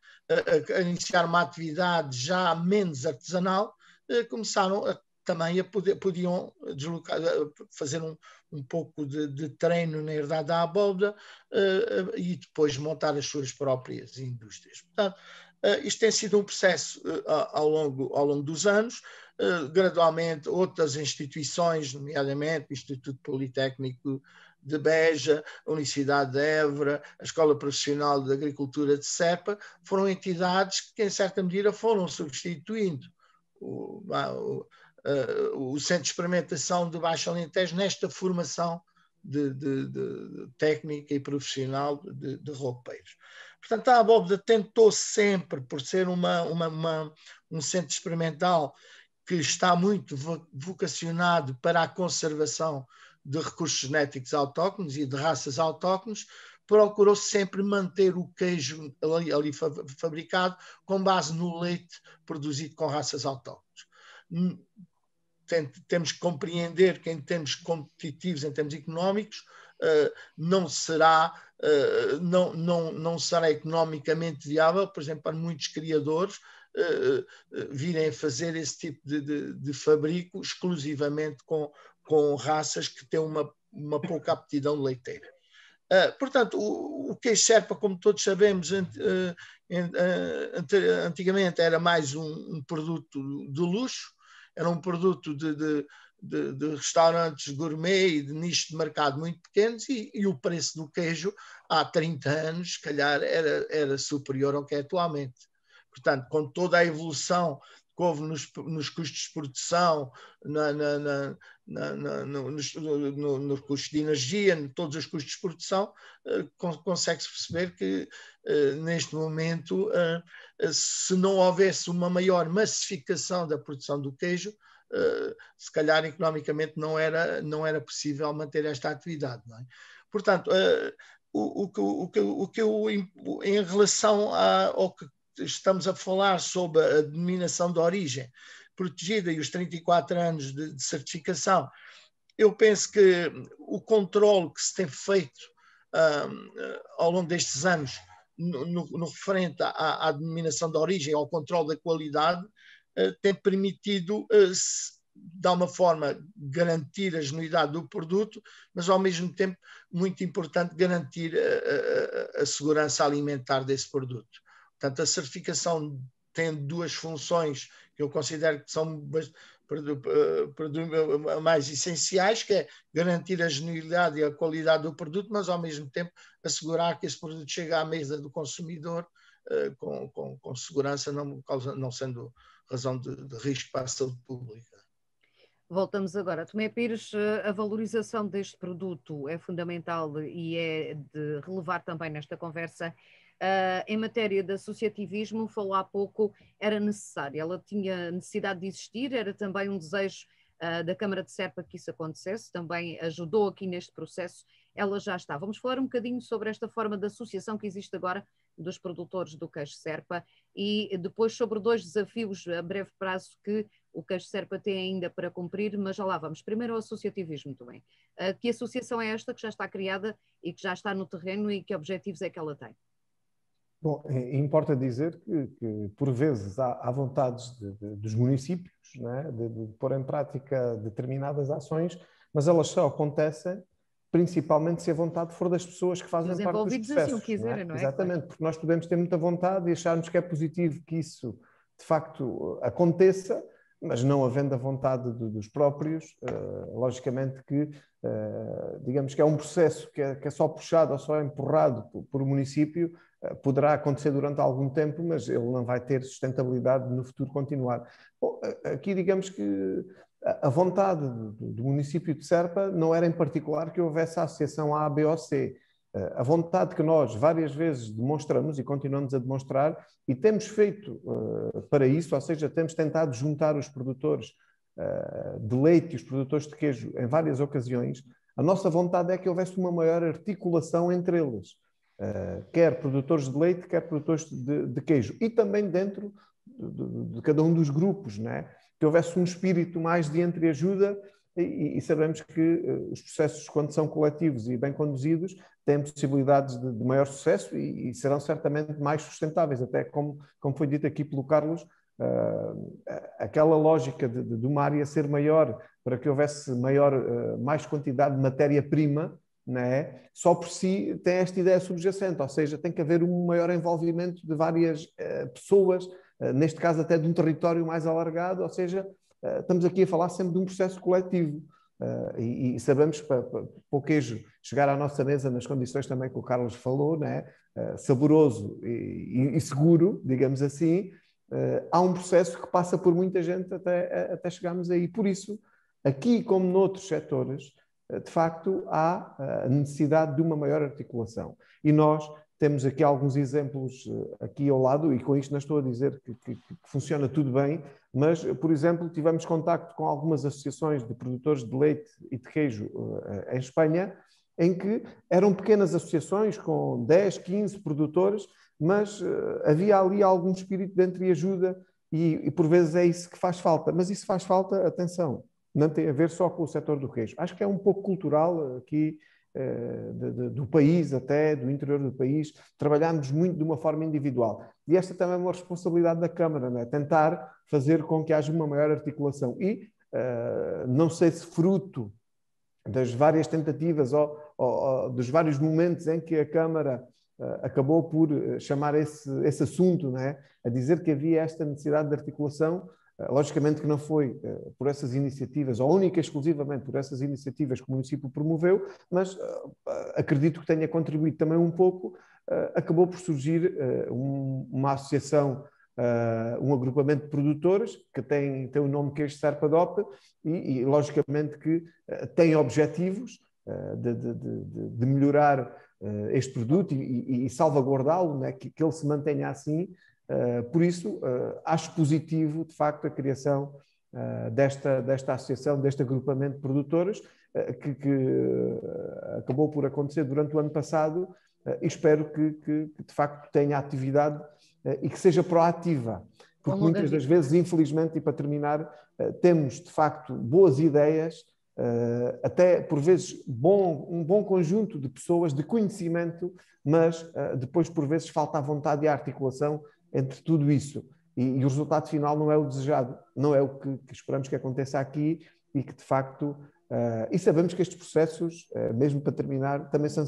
a iniciar uma atividade já menos artesanal, começaram podiam deslocar, fazer um pouco de treino na herdade da abóbora e depois montar as suas próprias indústrias. Portanto, isto tem sido um processo ao longo dos anos. Gradualmente, outras instituições, nomeadamente o Instituto Politécnico de Beja, a Universidade de Évora, a Escola Profissional de Agricultura de Serpa, foram entidades que, em certa medida, foram substituindo o Centro de Experimentação de Baixo Alentejo nesta formação de técnica e profissional de roupeiros. Portanto, a abóbora tentou sempre, por ser um centro experimental que está muito vocacionado para a conservação de recursos genéticos autóctones e de raças autóctones, procurou sempre manter o queijo ali fabricado com base no leite produzido com raças autóctones. Temos que compreender que, em termos competitivos, em termos económicos, não será economicamente viável, por exemplo, para muitos criadores virem a fazer esse tipo de fabrico exclusivamente com raças que têm uma pouca aptidão leiteira. Portanto, o queijo Serpa, como todos sabemos, antigamente era mais um produto de luxo, era um produto de restaurantes gourmet e de nicho de mercado muito pequenos, e o preço do queijo há 30 anos, se calhar, era superior ao que é atualmente. Portanto, com toda a evolução que houve nos custos de produção, nos custos de energia, em todos os custos de produção, consegue-se perceber que, neste momento, se não houvesse uma maior massificação da produção do queijo, se calhar economicamente não era possível manter esta atividade. Não é? Portanto, em relação ao que estamos a falar sobre a denominação de origem protegida e os 34 anos de certificação, eu penso que o controle que se tem feito ao longo destes anos no referente à denominação de origem, ao controle da qualidade, tem permitido, de alguma forma, garantir a genuidade do produto, mas ao mesmo tempo, muito importante, garantir a segurança alimentar desse produto. Portanto, a certificação tem duas funções que eu considero que são mais essenciais, que é garantir a genuidade e a qualidade do produto, mas ao mesmo tempo assegurar que esse produto chegue à mesa do consumidor com segurança, não sendo razão de risco para a saúde pública. Voltamos agora. Tomé Pires, a valorização deste produto é fundamental e é de relevar também nesta conversa. Em matéria de associativismo, falou há pouco, era necessário, ela tinha necessidade de existir, era também um desejo da Câmara de Serpa que isso acontecesse, também ajudou aqui neste processo, ela já está. Vamos falar um bocadinho sobre esta forma de associação que existe agora dos produtores do queijo Serpa e depois sobre dois desafios a breve prazo que o queijo Serpa tem ainda para cumprir, mas já lá vamos. Primeiro o associativismo também. Que associação é esta que já está criada e que já está no terreno e que objetivos é que ela tem? Bom, importa dizer que por vezes há vontades dos municípios, né, de pôr em prática determinadas ações, mas elas só acontecem principalmente se a vontade for das pessoas que fazem parte dos processos. Assim o quiserem, não é? Exatamente, porque nós podemos ter muita vontade e acharmos que é positivo que isso de facto aconteça, mas não havendo a vontade dos próprios, logicamente que, digamos que é um processo que é só puxado ou só empurrado por o município, poderá acontecer durante algum tempo, mas ele não vai ter sustentabilidade no futuro continuar. Bom, aqui digamos que a vontade do município de Serpa não era em particular que houvesse a associação A, B ou C. A vontade que nós várias vezes demonstramos e continuamos a demonstrar e temos feito para isso, ou seja, temos tentado juntar os produtores de leite e os produtores de queijo em várias ocasiões, a nossa vontade é que houvesse uma maior articulação entre eles, quer produtores de leite, quer produtores de queijo, e também dentro de cada um dos grupos, né? Que houvesse um espírito mais de entreajuda e sabemos que os processos, quando são coletivos e bem conduzidos, têm possibilidades de maior sucesso e serão certamente mais sustentáveis, até como foi dito aqui pelo Carlos, aquela lógica de uma área ser maior para que houvesse mais quantidade de matéria-prima, né? Só por si tem esta ideia subjacente, ou seja, tem que haver um maior envolvimento de várias pessoas, neste caso até de um território mais alargado, ou seja, estamos aqui a falar sempre de um processo coletivo e sabemos que para o queijo chegar à nossa mesa nas condições também que o Carlos falou, né? Saboroso e seguro, digamos assim, há um processo que passa por muita gente até chegarmos aí. Por isso, aqui como noutros setores, de facto há a necessidade de uma maior articulação e nós temos aqui alguns exemplos aqui ao lado, e com isto não estou a dizer que funciona tudo bem, mas, por exemplo, tivemos contacto com algumas associações de produtores de leite e de queijo em Espanha, em que eram pequenas associações com 10, 15 produtores, mas havia ali algum espírito de entreajuda e por vezes é isso que faz falta. Mas isso faz falta, atenção, não tem a ver só com o setor do queijo. Acho que é um pouco cultural aqui do país, até do interior do país, trabalhamos muito de uma forma individual. E esta também é uma responsabilidade da Câmara, não é? Tentar fazer com que haja uma maior articulação. E não sei se fruto das várias tentativas ou dos vários momentos em que a Câmara acabou por chamar esse assunto, não é? A dizer que havia esta necessidade de articulação. Logicamente que não foi por essas iniciativas, ou única e exclusivamente por essas iniciativas que o município promoveu, mas acredito que tenha contribuído também um pouco. Acabou por surgir uma associação, um agrupamento de produtores que tem o nome Queijo Serpa DOP e logicamente que tem objetivos de melhorar este produto e salvaguardá-lo, né, que ele se mantenha assim. Por isso, acho positivo, de facto, a criação desta associação, deste agrupamento de produtores, que acabou por acontecer durante o ano passado, e espero que de facto tenha atividade e que seja proativa, porque muitas das vezes, infelizmente, e para terminar, temos de facto boas ideias, até por vezes um bom conjunto de pessoas, de conhecimento, mas depois por vezes falta a vontade e a articulação entre tudo isso. E o resultado final não é o desejado, não é o que esperamos que aconteça aqui e que de facto... e sabemos que estes processos, mesmo para terminar, também são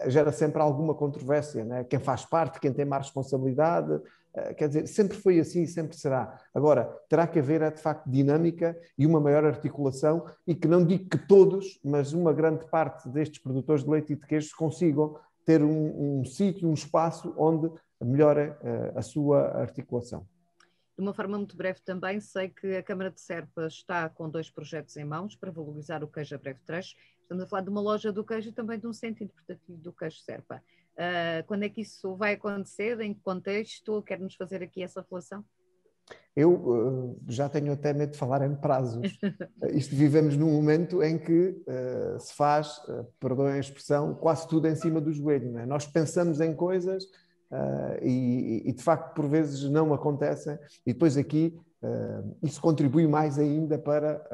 gera sempre alguma controvérsia, né? Quem faz parte, quem tem mais responsabilidade, quer dizer, sempre foi assim e sempre será. Agora, terá que haver, de facto, dinâmica e uma maior articulação e que não digo que todos, mas uma grande parte destes produtores de leite e de queijo consigam ter um sítio, um espaço onde melhore a sua articulação. De uma forma muito breve também, sei que a Câmara de Serpa está com 2 projetos em mãos para valorizar o queijo a breve trecho. Estamos a falar de uma loja do queijo e também de um centro interpretativo do queijo Serpa. Quando é que isso vai acontecer? Em que contexto? Quer-nos fazer aqui essa relação? Eu já tenho até medo de falar em prazos. Vivemos num momento em que se faz, perdoem a expressão, quase tudo em cima do joelho. Não é? Nós pensamos em coisas e de facto por vezes não acontecem e depois aqui isso contribui mais ainda para,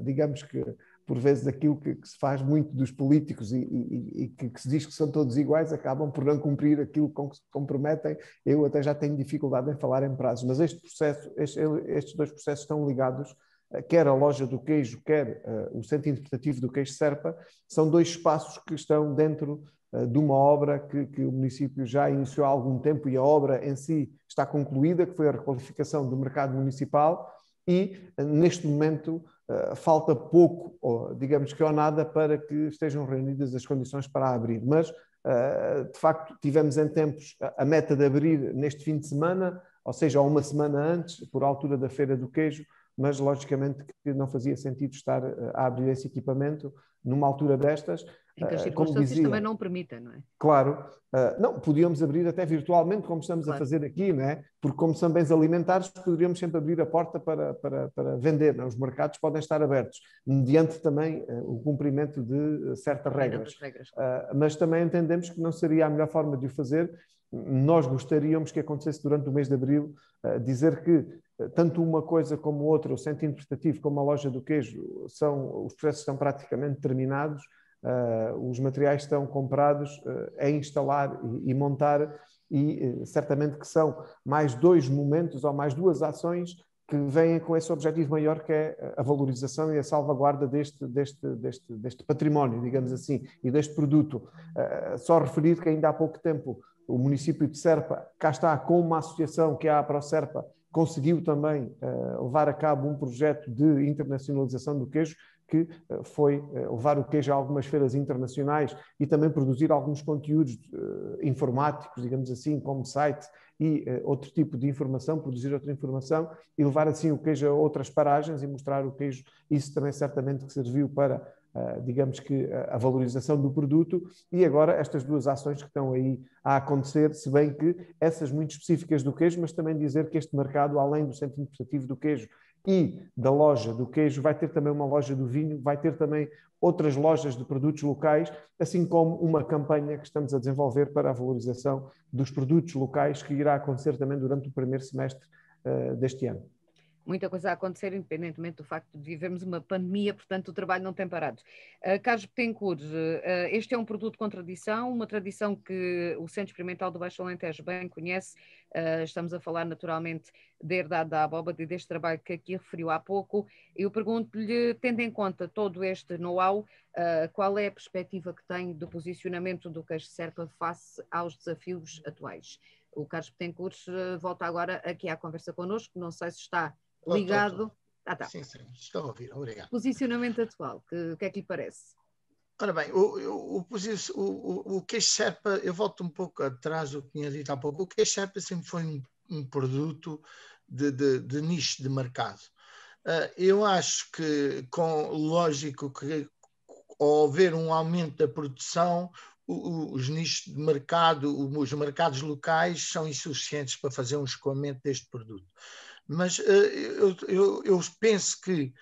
digamos que por vezes aquilo que se faz muito dos políticos e que se diz que são todos iguais, acabam por não cumprir aquilo com que se comprometem. Eu até já tenho dificuldade em falar em prazos, mas estes 2 processos estão ligados, quer a loja do queijo, quer o Centro Interpretativo do Queijo Serpa, são 2 espaços que estão dentro de uma obra que o município já iniciou há algum tempo e a obra em si está concluída, que foi a requalificação do mercado municipal e, neste momento, falta pouco, ou digamos que ou nada, para que estejam reunidas as condições para abrir. Mas, de facto, tivemos em tempos a meta de abrir neste fim de semana, ou seja, uma semana antes, por altura da Feira do Queijo, mas logicamente que não fazia sentido estar a abrir esse equipamento numa altura destas. Em que as circunstâncias também não permitem, não é? Claro. Não, podíamos abrir até virtualmente, como estamos a fazer aqui, não é? Porque como são bens alimentares, poderíamos sempre abrir a porta para vender, não é? Os mercados podem estar abertos, mediante também o cumprimento de certas regras. Mas também entendemos que não seria a melhor forma de o fazer. Nós gostaríamos que acontecesse durante o mês de abril, dizer que tanto uma coisa como outra, o Centro Interpretativo como a loja do queijo, os processos estão praticamente terminados, os materiais estão comprados, é instalar e montar, e certamente que são mais 2 momentos ou mais 2 ações que vêm com esse objetivo maior, que é a valorização e a salvaguarda deste património, digamos assim, e deste produto. Só referir que ainda há pouco tempo o município de Serpa, cá está, com uma associação que é a APROSERPA, conseguiu também levar a cabo um projeto de internacionalização do queijo, que foi levar o queijo a algumas feiras internacionais e também produzir alguns conteúdos informáticos, digamos assim, como site e outro tipo de informação, produzir outra informação e levar assim o queijo a outras paragens e mostrar o queijo. Isso também certamente que serviu para, digamos que, a valorização do produto. E agora estas 2 ações que estão aí a acontecer, se bem que essas muito específicas do queijo, mas também dizer que este mercado, além do Centro Interpretativo do Queijo e da loja do queijo, vai ter também uma loja do vinho, vai ter também outras lojas de produtos locais, assim como uma campanha que estamos a desenvolver para a valorização dos produtos locais, que irá acontecer também durante o primeiro semestre deste ano. Muita coisa a acontecer, independentemente do facto de vivermos uma pandemia, portanto o trabalho não tem parado. Carlos Betancourt, este é um produto com tradição, uma tradição que o Centro Experimental do Baixo Alentejo bem conhece. Estamos a falar naturalmente da herdade da abóbora e deste trabalho que aqui referiu há pouco. Eu pergunto-lhe, tendo em conta todo este know-how, qual é a perspectiva que tem do posicionamento do queijo Serpa face aos desafios atuais? O Carlos Betancourt volta agora aqui à conversa connosco, não sei se está ligado. Tá. Sim, estou a ouvir, obrigado. Posicionamento atual, o que é que lhe parece? Ora bem, o queijo Serpa, eu volto um pouco atrás do que tinha dito há pouco. O queijo Serpa sempre foi um produto de nicho de mercado. Eu acho que, lógico que ao haver um aumento da produção, os nichos de mercado, os mercados locais são insuficientes para fazer um escoamento deste produto. Mas eu penso que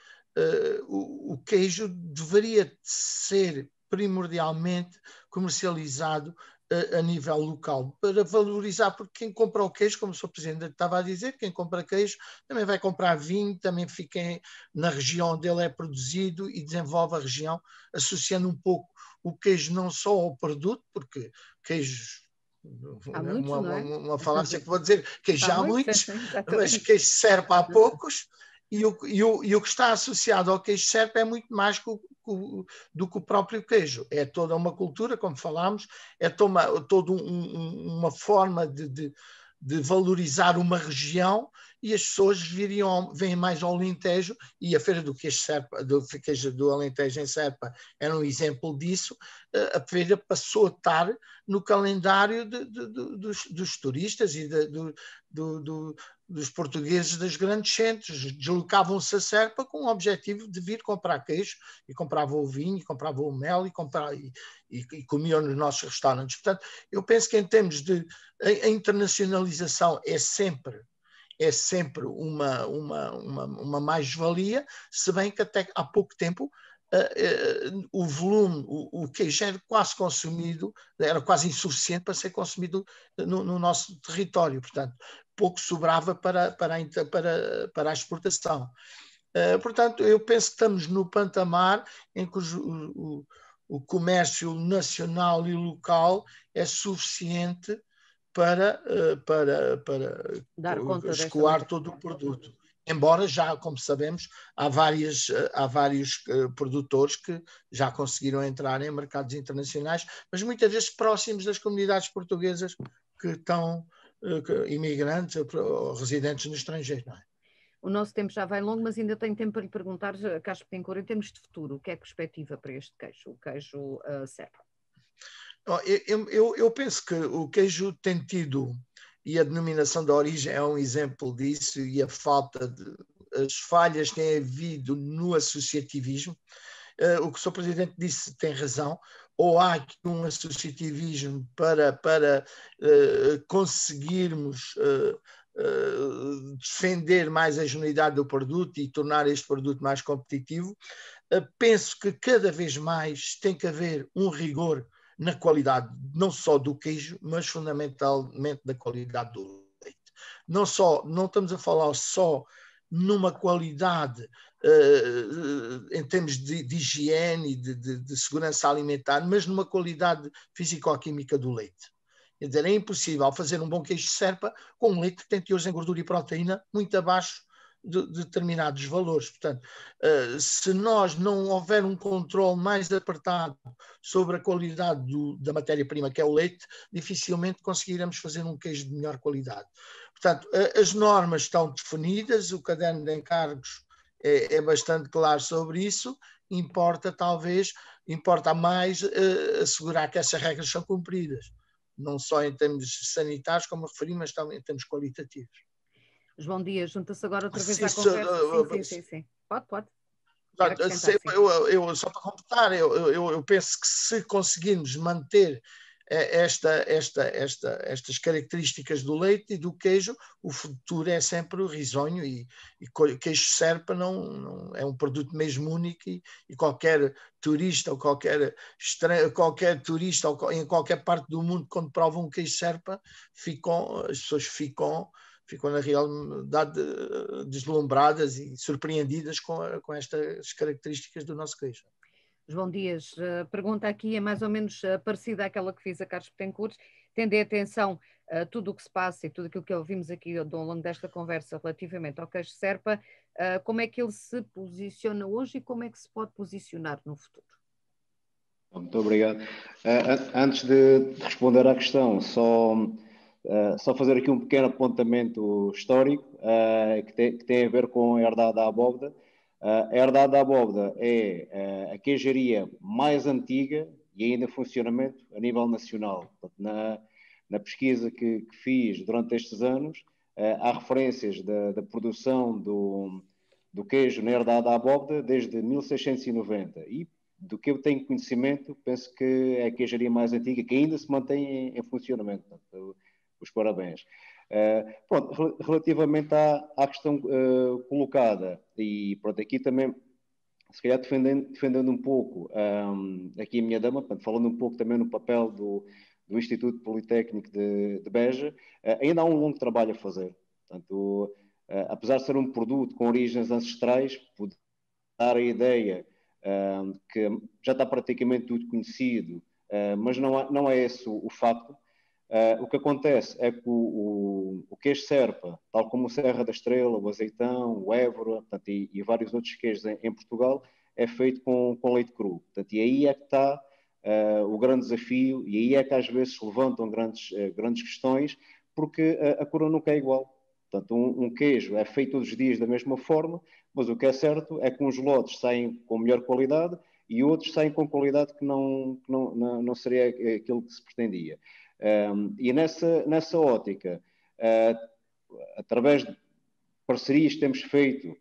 o queijo deveria ser primordialmente comercializado a nível local, para valorizar, porque quem compra o queijo, como o Sr. Presidente estava a dizer, quem compra queijo também vai comprar vinho, também fica na região onde ele é produzido e desenvolve a região, associando um pouco o queijo não só ao produto, porque queijos... Há muitos, não é? Uma falácia que vou dizer, queijo há muitos, mas queijo Serpa há poucos, e o que está associado ao queijo Serpa é muito mais do que o próprio queijo. É toda uma cultura, como falámos, é toda uma forma de valorizar uma região, e as pessoas vêm mais ao Alentejo, e a Feira do Queijo Serpa, do queijo do Alentejo em Serpa era um exemplo disso. A feira passou a estar no calendário dos turistas e dos portugueses dos grandes centros. Deslocavam-se a Serpa com o objetivo de vir comprar queijo, e compravam o vinho, e compravam o mel, e comiam nos nossos restaurantes. Portanto, eu penso que em termos de a internacionalização é sempre uma mais-valia, se bem que até há pouco tempo o volume, o queijo era quase consumido, era quase insuficiente para ser consumido no nosso território, portanto, pouco sobrava para a exportação. Portanto, eu penso que estamos no patamar em que o comércio nacional e local é suficiente para dar conta escoar todo o produto. Embora já, como sabemos, há vários produtores que já conseguiram entrar em mercados internacionais, mas muitas vezes próximos das comunidades portuguesas que estão imigrantes ou residentes no estrangeiro. Não é? O nosso tempo já vai longo, mas ainda tenho tempo para lhe perguntar, Carlos Betancourt, em termos de futuro, o que é a perspectiva para este queijo, o queijo Serpa? Eu penso que o queijo tem tido, e a denominação da origem é um exemplo disso, e as falhas que tem havido no associativismo. O que o Sr. Presidente disse tem razão, ou há aqui um associativismo para conseguirmos defender mais a genuinidade do produto e tornar este produto mais competitivo. Penso que cada vez mais tem que haver um rigor na qualidade, não só do queijo, mas fundamentalmente da qualidade do leite. Não estamos a falar só numa qualidade em termos de higiene e de segurança alimentar, mas numa qualidade físico-química do leite. Quer dizer, é impossível fazer um bom queijo Serpa com um leite que tem teores em gordura e proteína muito abaixo de determinados valores. Portanto, se nós não houver um controle mais apertado sobre a qualidade da matéria-prima, que é o leite, dificilmente conseguiremos fazer um queijo de melhor qualidade. Portanto, as normas estão definidas, o caderno de encargos é bastante claro sobre isso. Importa mais assegurar que essas regras são cumpridas, não só em termos sanitários, como referi, mas também em termos qualitativos. João Dias, junta-se agora outra vez à conversa. Sim. Pode. Só para completar, eu penso que se conseguirmos manter estas características do leite e do queijo, o futuro é sempre risonho, e queijo Serpa não é um produto mesmo único, e qualquer turista ou qualquer turista em qualquer parte do mundo, quando provam um queijo Serpa, as pessoas ficam ficam na realidade deslumbradas e surpreendidas com estas características do nosso queijo. João Dias, a pergunta aqui é mais ou menos parecida àquela que fiz a Carlos Betancourt, tendo em atenção tudo o que se passa e tudo aquilo que ouvimos aqui ao longo desta conversa relativamente ao queijo Serpa, como é que ele se posiciona hoje e como é que se pode posicionar no futuro? Muito obrigado. Antes de responder à questão, só fazer aqui um pequeno apontamento histórico que tem a ver com a herdade da abóbora. A herdade da abóbora é a queijaria mais antiga e ainda em funcionamento a nível nacional. Na pesquisa que fiz durante estes anos, há referências da produção do queijo na herdade da abóbora desde 1690. E do que eu tenho conhecimento, penso que é a queijaria mais antiga que ainda se mantém em funcionamento. Portanto, os parabéns. Pronto, relativamente à questão colocada, e pronto, aqui também, se calhar defendendo um pouco aqui a minha dama, portanto, falando um pouco também no papel do Instituto Politécnico de Beja, ainda há um longo trabalho a fazer. Portanto, apesar de ser um produto com origens ancestrais, pode dar a ideia que já está praticamente tudo conhecido, mas não é esse o facto. O que acontece é que o queijo Serpa, tal como o Serra da Estrela, o Azeitão, o Évora, portanto, e vários outros queijos em Portugal, é feito com leite cru. Portanto, e aí é que está o grande desafio, e aí é que às vezes se levantam grandes questões, porque a cura nunca é igual. Portanto, um queijo é feito todos os dias da mesma forma, mas o que é certo é que uns lotes saem com melhor qualidade e outros saem com qualidade que não seria aquilo que se pretendia. E nessa ótica, através de parcerias que temos feito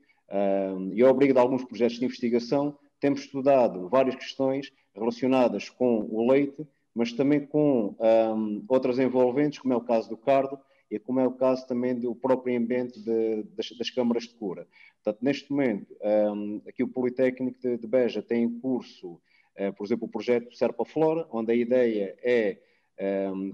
e ao abrigo de alguns projetos de investigação, temos estudado várias questões relacionadas com o leite, mas também com outras envolventes, como é o caso do cardo, e como é o caso também do próprio ambiente das câmaras de cura. Portanto, neste momento, aqui o Politécnico de Beja tem em curso, por exemplo, o projeto Serpa Flora, onde a ideia é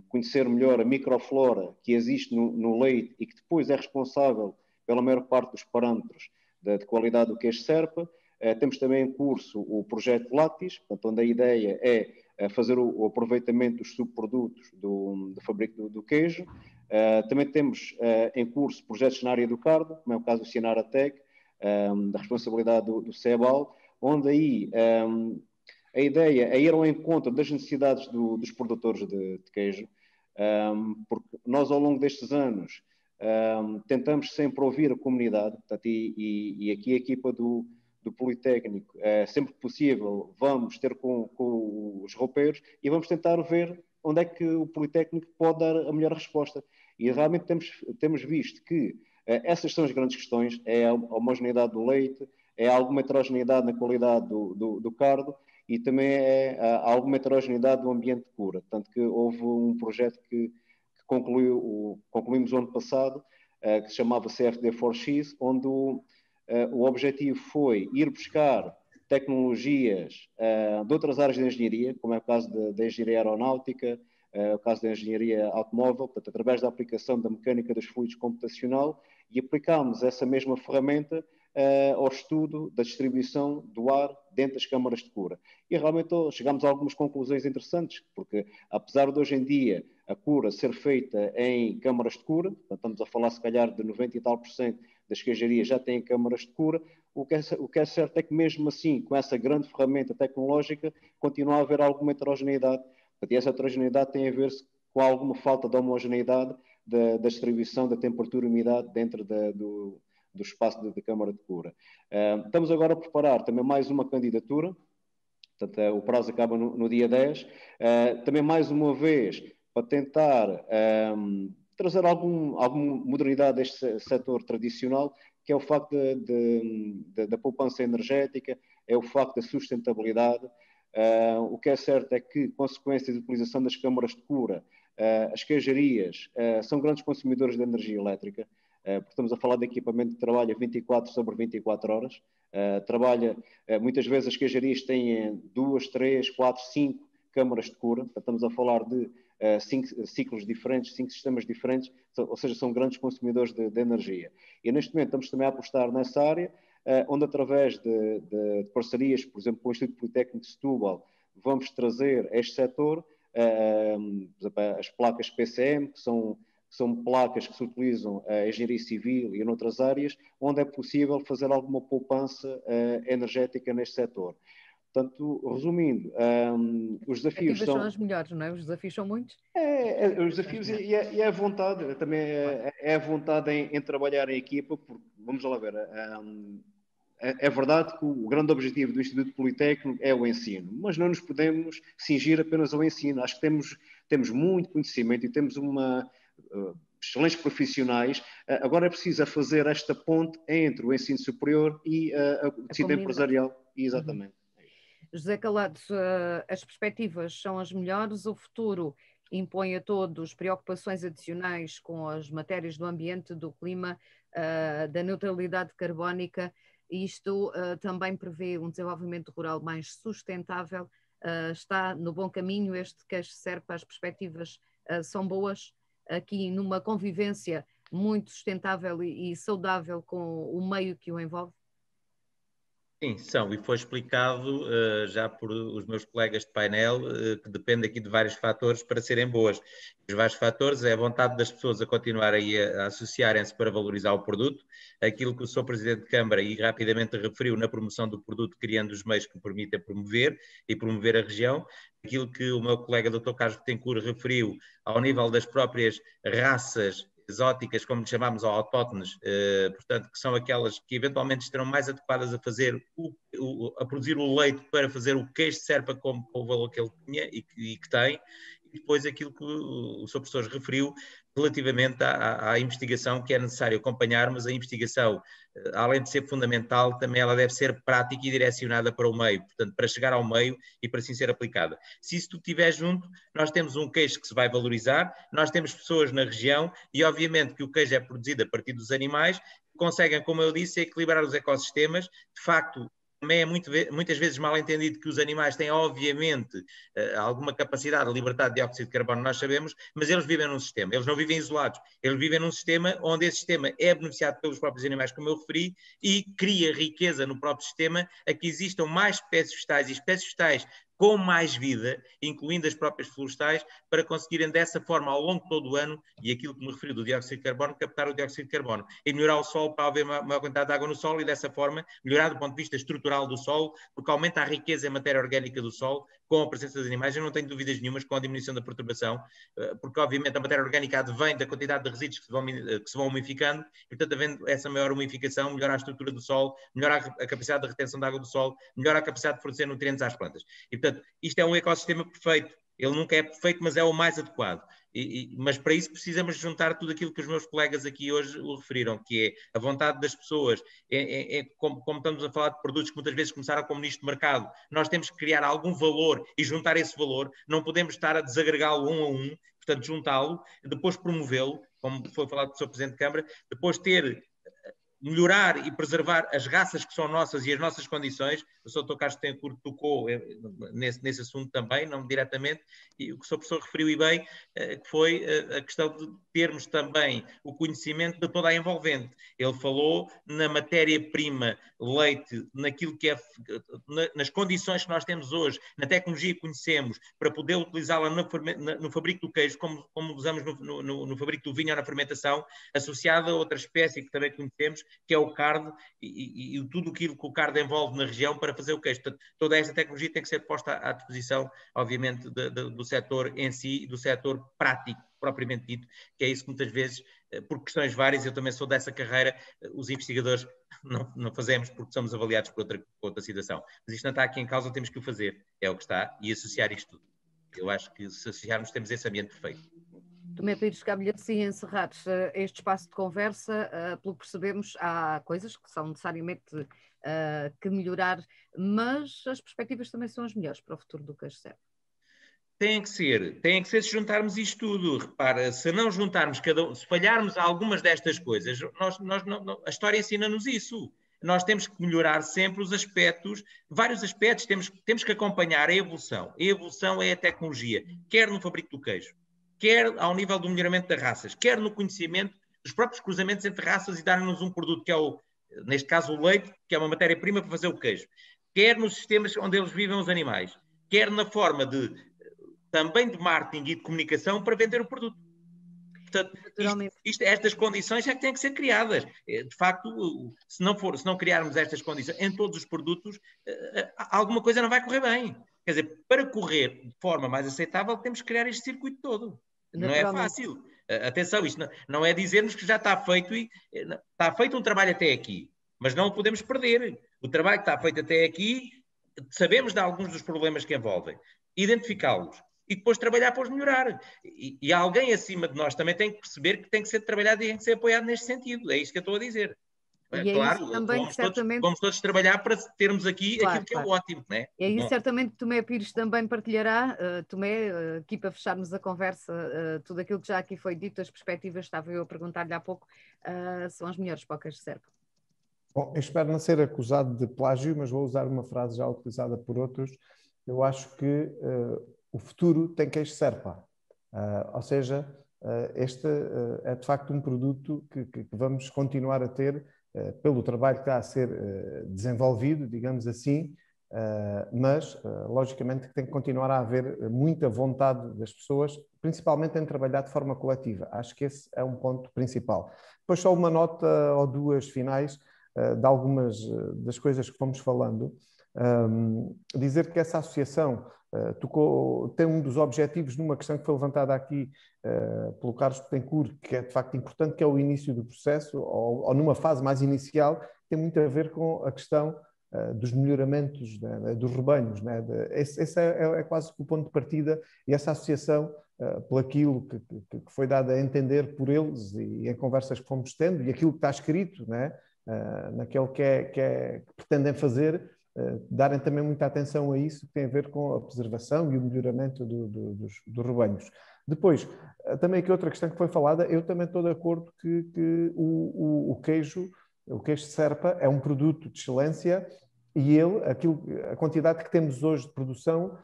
conhecer melhor a microflora que existe no leite e que depois é responsável pela maior parte dos parâmetros de qualidade do queijo Serpa. Temos também em curso o projeto Lácteos, portanto, onde a ideia é fazer o aproveitamento dos subprodutos do fabrico do queijo. Também temos em curso projetos na área do cardo, como é o caso do Cianaratec, da responsabilidade do CEBAL, onde aí a ideia é ir ao encontro das necessidades dos produtores de queijo, porque nós ao longo destes anos tentamos sempre ouvir a comunidade, portanto, e aqui a equipa do Politécnico, sempre que possível, vamos ter com os roupeiros e vamos tentar ver onde é que o Politécnico pode dar a melhor resposta. E realmente temos visto que essas são as grandes questões, é a homogeneidade do leite, é alguma heterogeneidade na qualidade do cardo e também é alguma heterogeneidade do ambiente de cura. Tanto que houve um projeto que concluímos o ano passado, que se chamava CFD4X, onde o objetivo foi ir buscar tecnologias de outras áreas de engenharia, como é o caso da engenharia aeronáutica, o caso da engenharia automóvel, portanto, através da aplicação da mecânica dos fluidos computacional, e aplicámos essa mesma ferramenta ao estudo da distribuição do ar dentro das câmaras de cura. E realmente chegámos a algumas conclusões interessantes, porque apesar de hoje em dia a cura ser feita em câmaras de cura, portanto, estamos a falar se calhar de 90 e tal % das queijarias já têm câmaras de cura, o que é certo é que mesmo assim, com essa grande ferramenta tecnológica, continua a haver alguma heterogeneidade. E essa heterogeneidade tem a ver com alguma falta de homogeneidade da distribuição da temperatura e umidade dentro do espaço de câmara de cura. Estamos agora a preparar também mais uma candidatura, portanto, o prazo acaba no dia 10, também mais uma vez para tentar trazer alguma modernidade a este setor tradicional, que é o facto da poupança energética, é o facto da sustentabilidade. O que é certo é que, consequência da utilização das câmaras de cura, as queijarias são grandes consumidores de energia elétrica, porque estamos a falar de equipamento que trabalha 24 sobre 24 horas, muitas vezes as queijarias têm 2, 3, 4, 5 câmaras de cura, estamos a falar de 5 ciclos diferentes, 5 sistemas diferentes, ou seja, são grandes consumidores de energia. E neste momento estamos também a apostar nessa área, onde através de parcerias, por exemplo, com o Instituto Politécnico de Setúbal, vamos trazer este setor, as placas PCM, que são placas que se utilizam em engenharia civil e em outras áreas, onde é possível fazer alguma poupança energética neste setor. Portanto, resumindo, os desafios são as melhores, não é? Os desafios são muitos? Os desafios e a vontade, também é a vontade em trabalhar em equipa, porque, vamos lá ver, é verdade que o grande objetivo do Instituto Politécnico é o ensino, mas não nos podemos cingir apenas ao ensino. Acho que temos muito conhecimento e temos excelentes profissionais. Agora é preciso fazer esta ponte entre o ensino superior e o tecido empresarial. Exatamente. José Calado, as perspectivas são as melhores, o futuro impõe a todos preocupações adicionais com as matérias do ambiente, do clima, da neutralidade carbónica. Isto também prevê um desenvolvimento rural mais sustentável. Está no bom caminho este queijo Serpa, as perspectivas são boas aqui numa convivência muito sustentável e saudável com o meio que o envolve? Sim, são, e foi explicado já por os meus colegas de painel, que depende aqui de vários fatores para serem boas. Os vários fatores é a vontade das pessoas a continuarem a associarem-se para valorizar o produto, aquilo que o Sr. Presidente de Câmara e rapidamente referiu na promoção do produto, criando os meios que permitem promover e promover a região, aquilo que o meu colega Dr. Carlos Betancourt referiu ao nível das próprias raças exóticas, como lhe chamamos, ou autóctones, portanto, que são aquelas que eventualmente estarão mais adequadas a fazer a produzir o leite para fazer o queijo de Serpa com o valor que ele tinha e que tem, e depois aquilo que o Sr. Professor referiu relativamente à investigação, que é necessário acompanhar, mas a investigação, além de ser fundamental, também ela deve ser prática e direcionada para o meio, portanto, para chegar ao meio e para assim ser aplicada. Se isso tudo estiver junto, nós temos um queijo que se vai valorizar, nós temos pessoas na região e, obviamente, que o queijo é produzido a partir dos animais, conseguem, como eu disse, equilibrar os ecossistemas. De facto, também é muitas vezes mal entendido que os animais têm, obviamente, alguma capacidade de libertar dióxido de carbono, nós sabemos, mas eles vivem num sistema, eles não vivem isolados, eles vivem num sistema onde esse sistema é beneficiado pelos próprios animais, como eu referi, e cria riqueza no próprio sistema a que existam mais espécies vegetais e espécies vegetais com mais vida, incluindo as próprias florestais, para conseguirem dessa forma, ao longo de todo o ano, e aquilo que me referi do dióxido de carbono, captar o dióxido de carbono e melhorar o solo para haver maior quantidade de água no solo e dessa forma melhorar do ponto de vista estrutural do solo, porque aumenta a riqueza em matéria orgânica do solo com a presença dos animais. Eu não tenho dúvidas nenhumas com a diminuição da perturbação, porque obviamente a matéria orgânica advém da quantidade de resíduos que se vão umificando, e portanto havendo essa maior umificação, melhora a estrutura do solo, melhora a capacidade de retenção de água do solo, melhora a capacidade de fornecer nutrientes às plantas. E portanto, isto é um ecossistema perfeito. Ele nunca é perfeito, mas é o mais adequado. Mas para isso precisamos juntar tudo aquilo que os meus colegas aqui hoje o referiram, que é a vontade das pessoas, como estamos a falar de produtos que muitas vezes começaram como nicho de mercado, nós temos que criar algum valor e juntar esse valor, não podemos estar a desagregá-lo um a um, portanto juntá-lo, depois promovê-lo, como foi falado pelo Sr. Presidente de Câmara, depois melhorar e preservar as raças que são nossas e as nossas condições. O Sr. Dr. Carlos Betancourt tocou nesse assunto também, não diretamente, e o que o Sr. Professor referiu e bem, que foi a questão de termos também o conhecimento de toda a envolvente. Ele falou na matéria-prima leite, naquilo que é, nas condições que nós temos hoje, na tecnologia que conhecemos, para poder utilizá-la no fabrico do queijo, como usamos no fabrico do vinho ou na fermentação, associada a outra espécie que também conhecemos, que é o cardo e tudo aquilo que o cardo envolve na região para fazer o queijo. Portanto, toda esta tecnologia tem que ser posta à disposição, obviamente, do setor em si, do setor prático, propriamente dito, que é isso que muitas vezes, por questões várias, eu também sou dessa carreira, os investigadores não fazemos porque somos avaliados por outra situação. Mas isto não está aqui em causa, temos que o fazer, é o que está, e associar isto tudo. Eu acho que se associarmos temos esse ambiente perfeito. Tomé Pires Cabelhas, e encerrar este espaço de conversa, pelo que percebemos, há coisas que são necessariamente que melhorar, mas as perspectivas também são as melhores para o futuro do queijo Serpa. Tem que ser se juntarmos isto tudo. Repara, se não juntarmos se falharmos algumas destas coisas, a história ensina-nos isso. Nós temos que melhorar sempre os aspectos, vários aspectos, temos que acompanhar a evolução. A evolução é a tecnologia, quer no fabrico do queijo, quer ao nível do melhoramento das raças, quer no conhecimento dos próprios cruzamentos entre raças e dar-nos um produto que é, neste caso, o leite, que é uma matéria-prima para fazer o queijo, quer nos sistemas onde eles vivem os animais, quer na forma também de marketing e de comunicação para vender o produto. Portanto, estas condições é que têm que ser criadas. De facto, se não criarmos estas condições em todos os produtos, alguma coisa não vai correr bem. Quer dizer, para correr de forma mais aceitável, temos que criar este circuito todo. Não é fácil. Atenção, isto não é dizer-nos que já está feito está feito um trabalho até aqui, mas não o podemos perder. O trabalho que está feito até aqui, sabemos de alguns dos problemas que envolvem, identificá-los e depois trabalhar para os melhorar. E alguém acima de nós também tem que perceber que tem que ser trabalhado e tem que ser apoiado neste sentido. É isto que eu estou a dizer. E claro, também, vamos todos trabalhar para termos aqui aquilo que é ótimo. Não é? E aí certamente Tomé Pires também partilhará. Tomé, aqui para fecharmos a conversa, tudo aquilo que já aqui foi dito, as perspectivas, estava eu a perguntar-lhe há pouco, são as melhores para o queijo Serpa. Bom, eu espero não ser acusado de plágio, mas vou usar uma frase já utilizada por outros. Eu acho que o futuro tem queijo Serpa. Ou seja, este é de facto um produto que vamos continuar a ter pelo trabalho que está a ser desenvolvido, digamos assim, mas logicamente que tem que continuar a haver muita vontade das pessoas, principalmente em trabalhar de forma coletiva. Acho que esse é um ponto principal. Depois só uma nota ou duas finais de algumas das coisas que fomos falando. Dizer que essa associação tem um dos objetivos numa questão que foi levantada aqui pelo Carlos Betancourt, que é de facto importante, que é o início do processo, ou numa fase mais inicial, tem muito a ver com a questão dos melhoramentos, né, dos rebanhos. Né, esse é quase o ponto de partida, e essa associação, por aquilo que foi dado a entender por eles e em conversas que fomos tendo, e aquilo que está escrito, né, naquele que pretendem fazer, darem também muita atenção a isso, que tem a ver com a preservação e o melhoramento dos rebanhos. Depois, também aqui outra questão que foi falada, eu também estou de acordo que o queijo Serpa é um produto de excelência e a quantidade que temos hoje de produção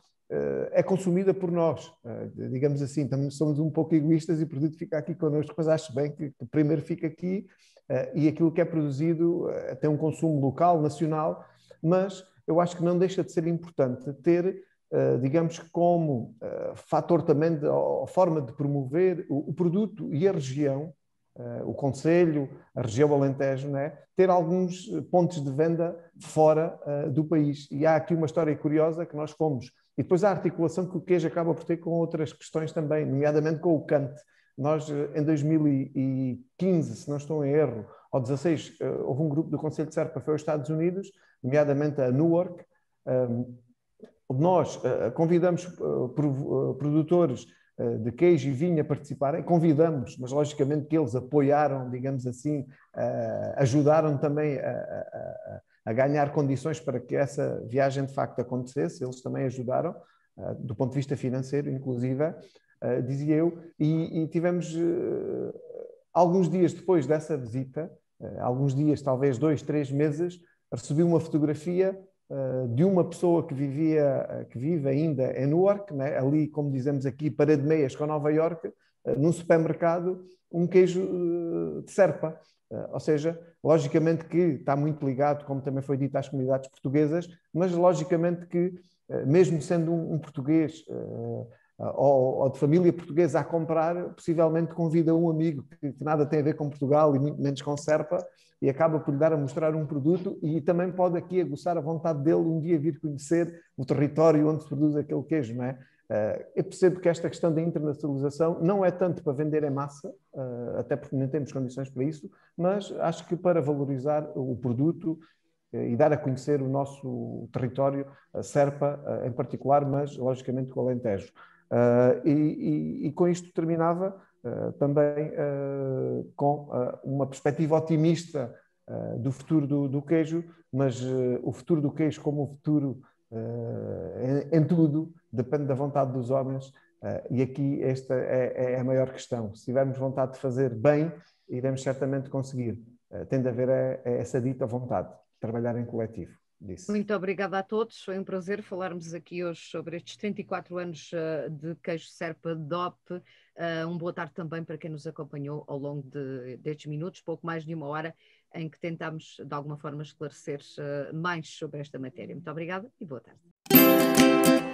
é consumida por nós, digamos assim. Também somos um pouco egoístas e o produto fica aqui connosco, mas acho bem que primeiro fica aqui e aquilo que é produzido tem um consumo local, nacional, mas eu acho que não deixa de ser importante ter, digamos, como fator também, ou forma de promover o produto e a região, o concelho, a região Alentejo, né? Ter alguns pontos de venda fora do país. E há aqui uma história curiosa que nós fomos. E depois a articulação que o queijo acaba por ter com outras questões também, nomeadamente com o Cante. Nós, em 2015, se não estou em erro, ou 16, houve um grupo do Conselho de Serpa, foi aos Estados Unidos, nomeadamente a Newark. Nós convidamos produtores de queijo e vinho a participarem, convidamos, mas logicamente que eles apoiaram, digamos assim, ajudaram também a ganhar condições para que essa viagem de facto acontecesse, eles também ajudaram, do ponto de vista financeiro, inclusive, dizia eu, e tivemos alguns dias depois dessa visita, alguns dias, talvez 2, 3 meses, recebi uma fotografia de uma pessoa que vive ainda em Newark, né? Ali, como dizemos aqui, parede de meias com Nova Iorque, num supermercado, um queijo de Serpa. Ou seja, logicamente que está muito ligado, como também foi dito, às comunidades portuguesas, mas logicamente que, mesmo sendo um português ou de família portuguesa a comprar, possivelmente convida um amigo que nada tem a ver com Portugal e muito menos com Serpa, e acaba por lhe dar a mostrar um produto e também pode aqui aguçar a vontade dele um dia vir conhecer o território onde se produz aquele queijo, não é? Eu percebo que esta questão da internacionalização não é tanto para vender em massa, até porque não temos condições para isso, mas acho que para valorizar o produto e dar a conhecer o nosso território, a Serpa em particular, mas logicamente com o Alentejo. E com isto terminava também com uma perspectiva otimista do futuro do queijo, mas o futuro do queijo como o futuro em tudo depende da vontade dos homens, e aqui esta é a maior questão. Se tivermos vontade de fazer bem, iremos certamente conseguir. Tem de haver essa dita vontade de trabalhar em coletivo. Disse. Muito obrigada a todos, foi um prazer falarmos aqui hoje sobre estes 34 anos de queijo Serpa DOP, Um boa tarde também para quem nos acompanhou ao longo destes minutos, pouco mais de uma hora, em que tentámos de alguma forma esclarecer mais sobre esta matéria. Muito obrigada e boa tarde.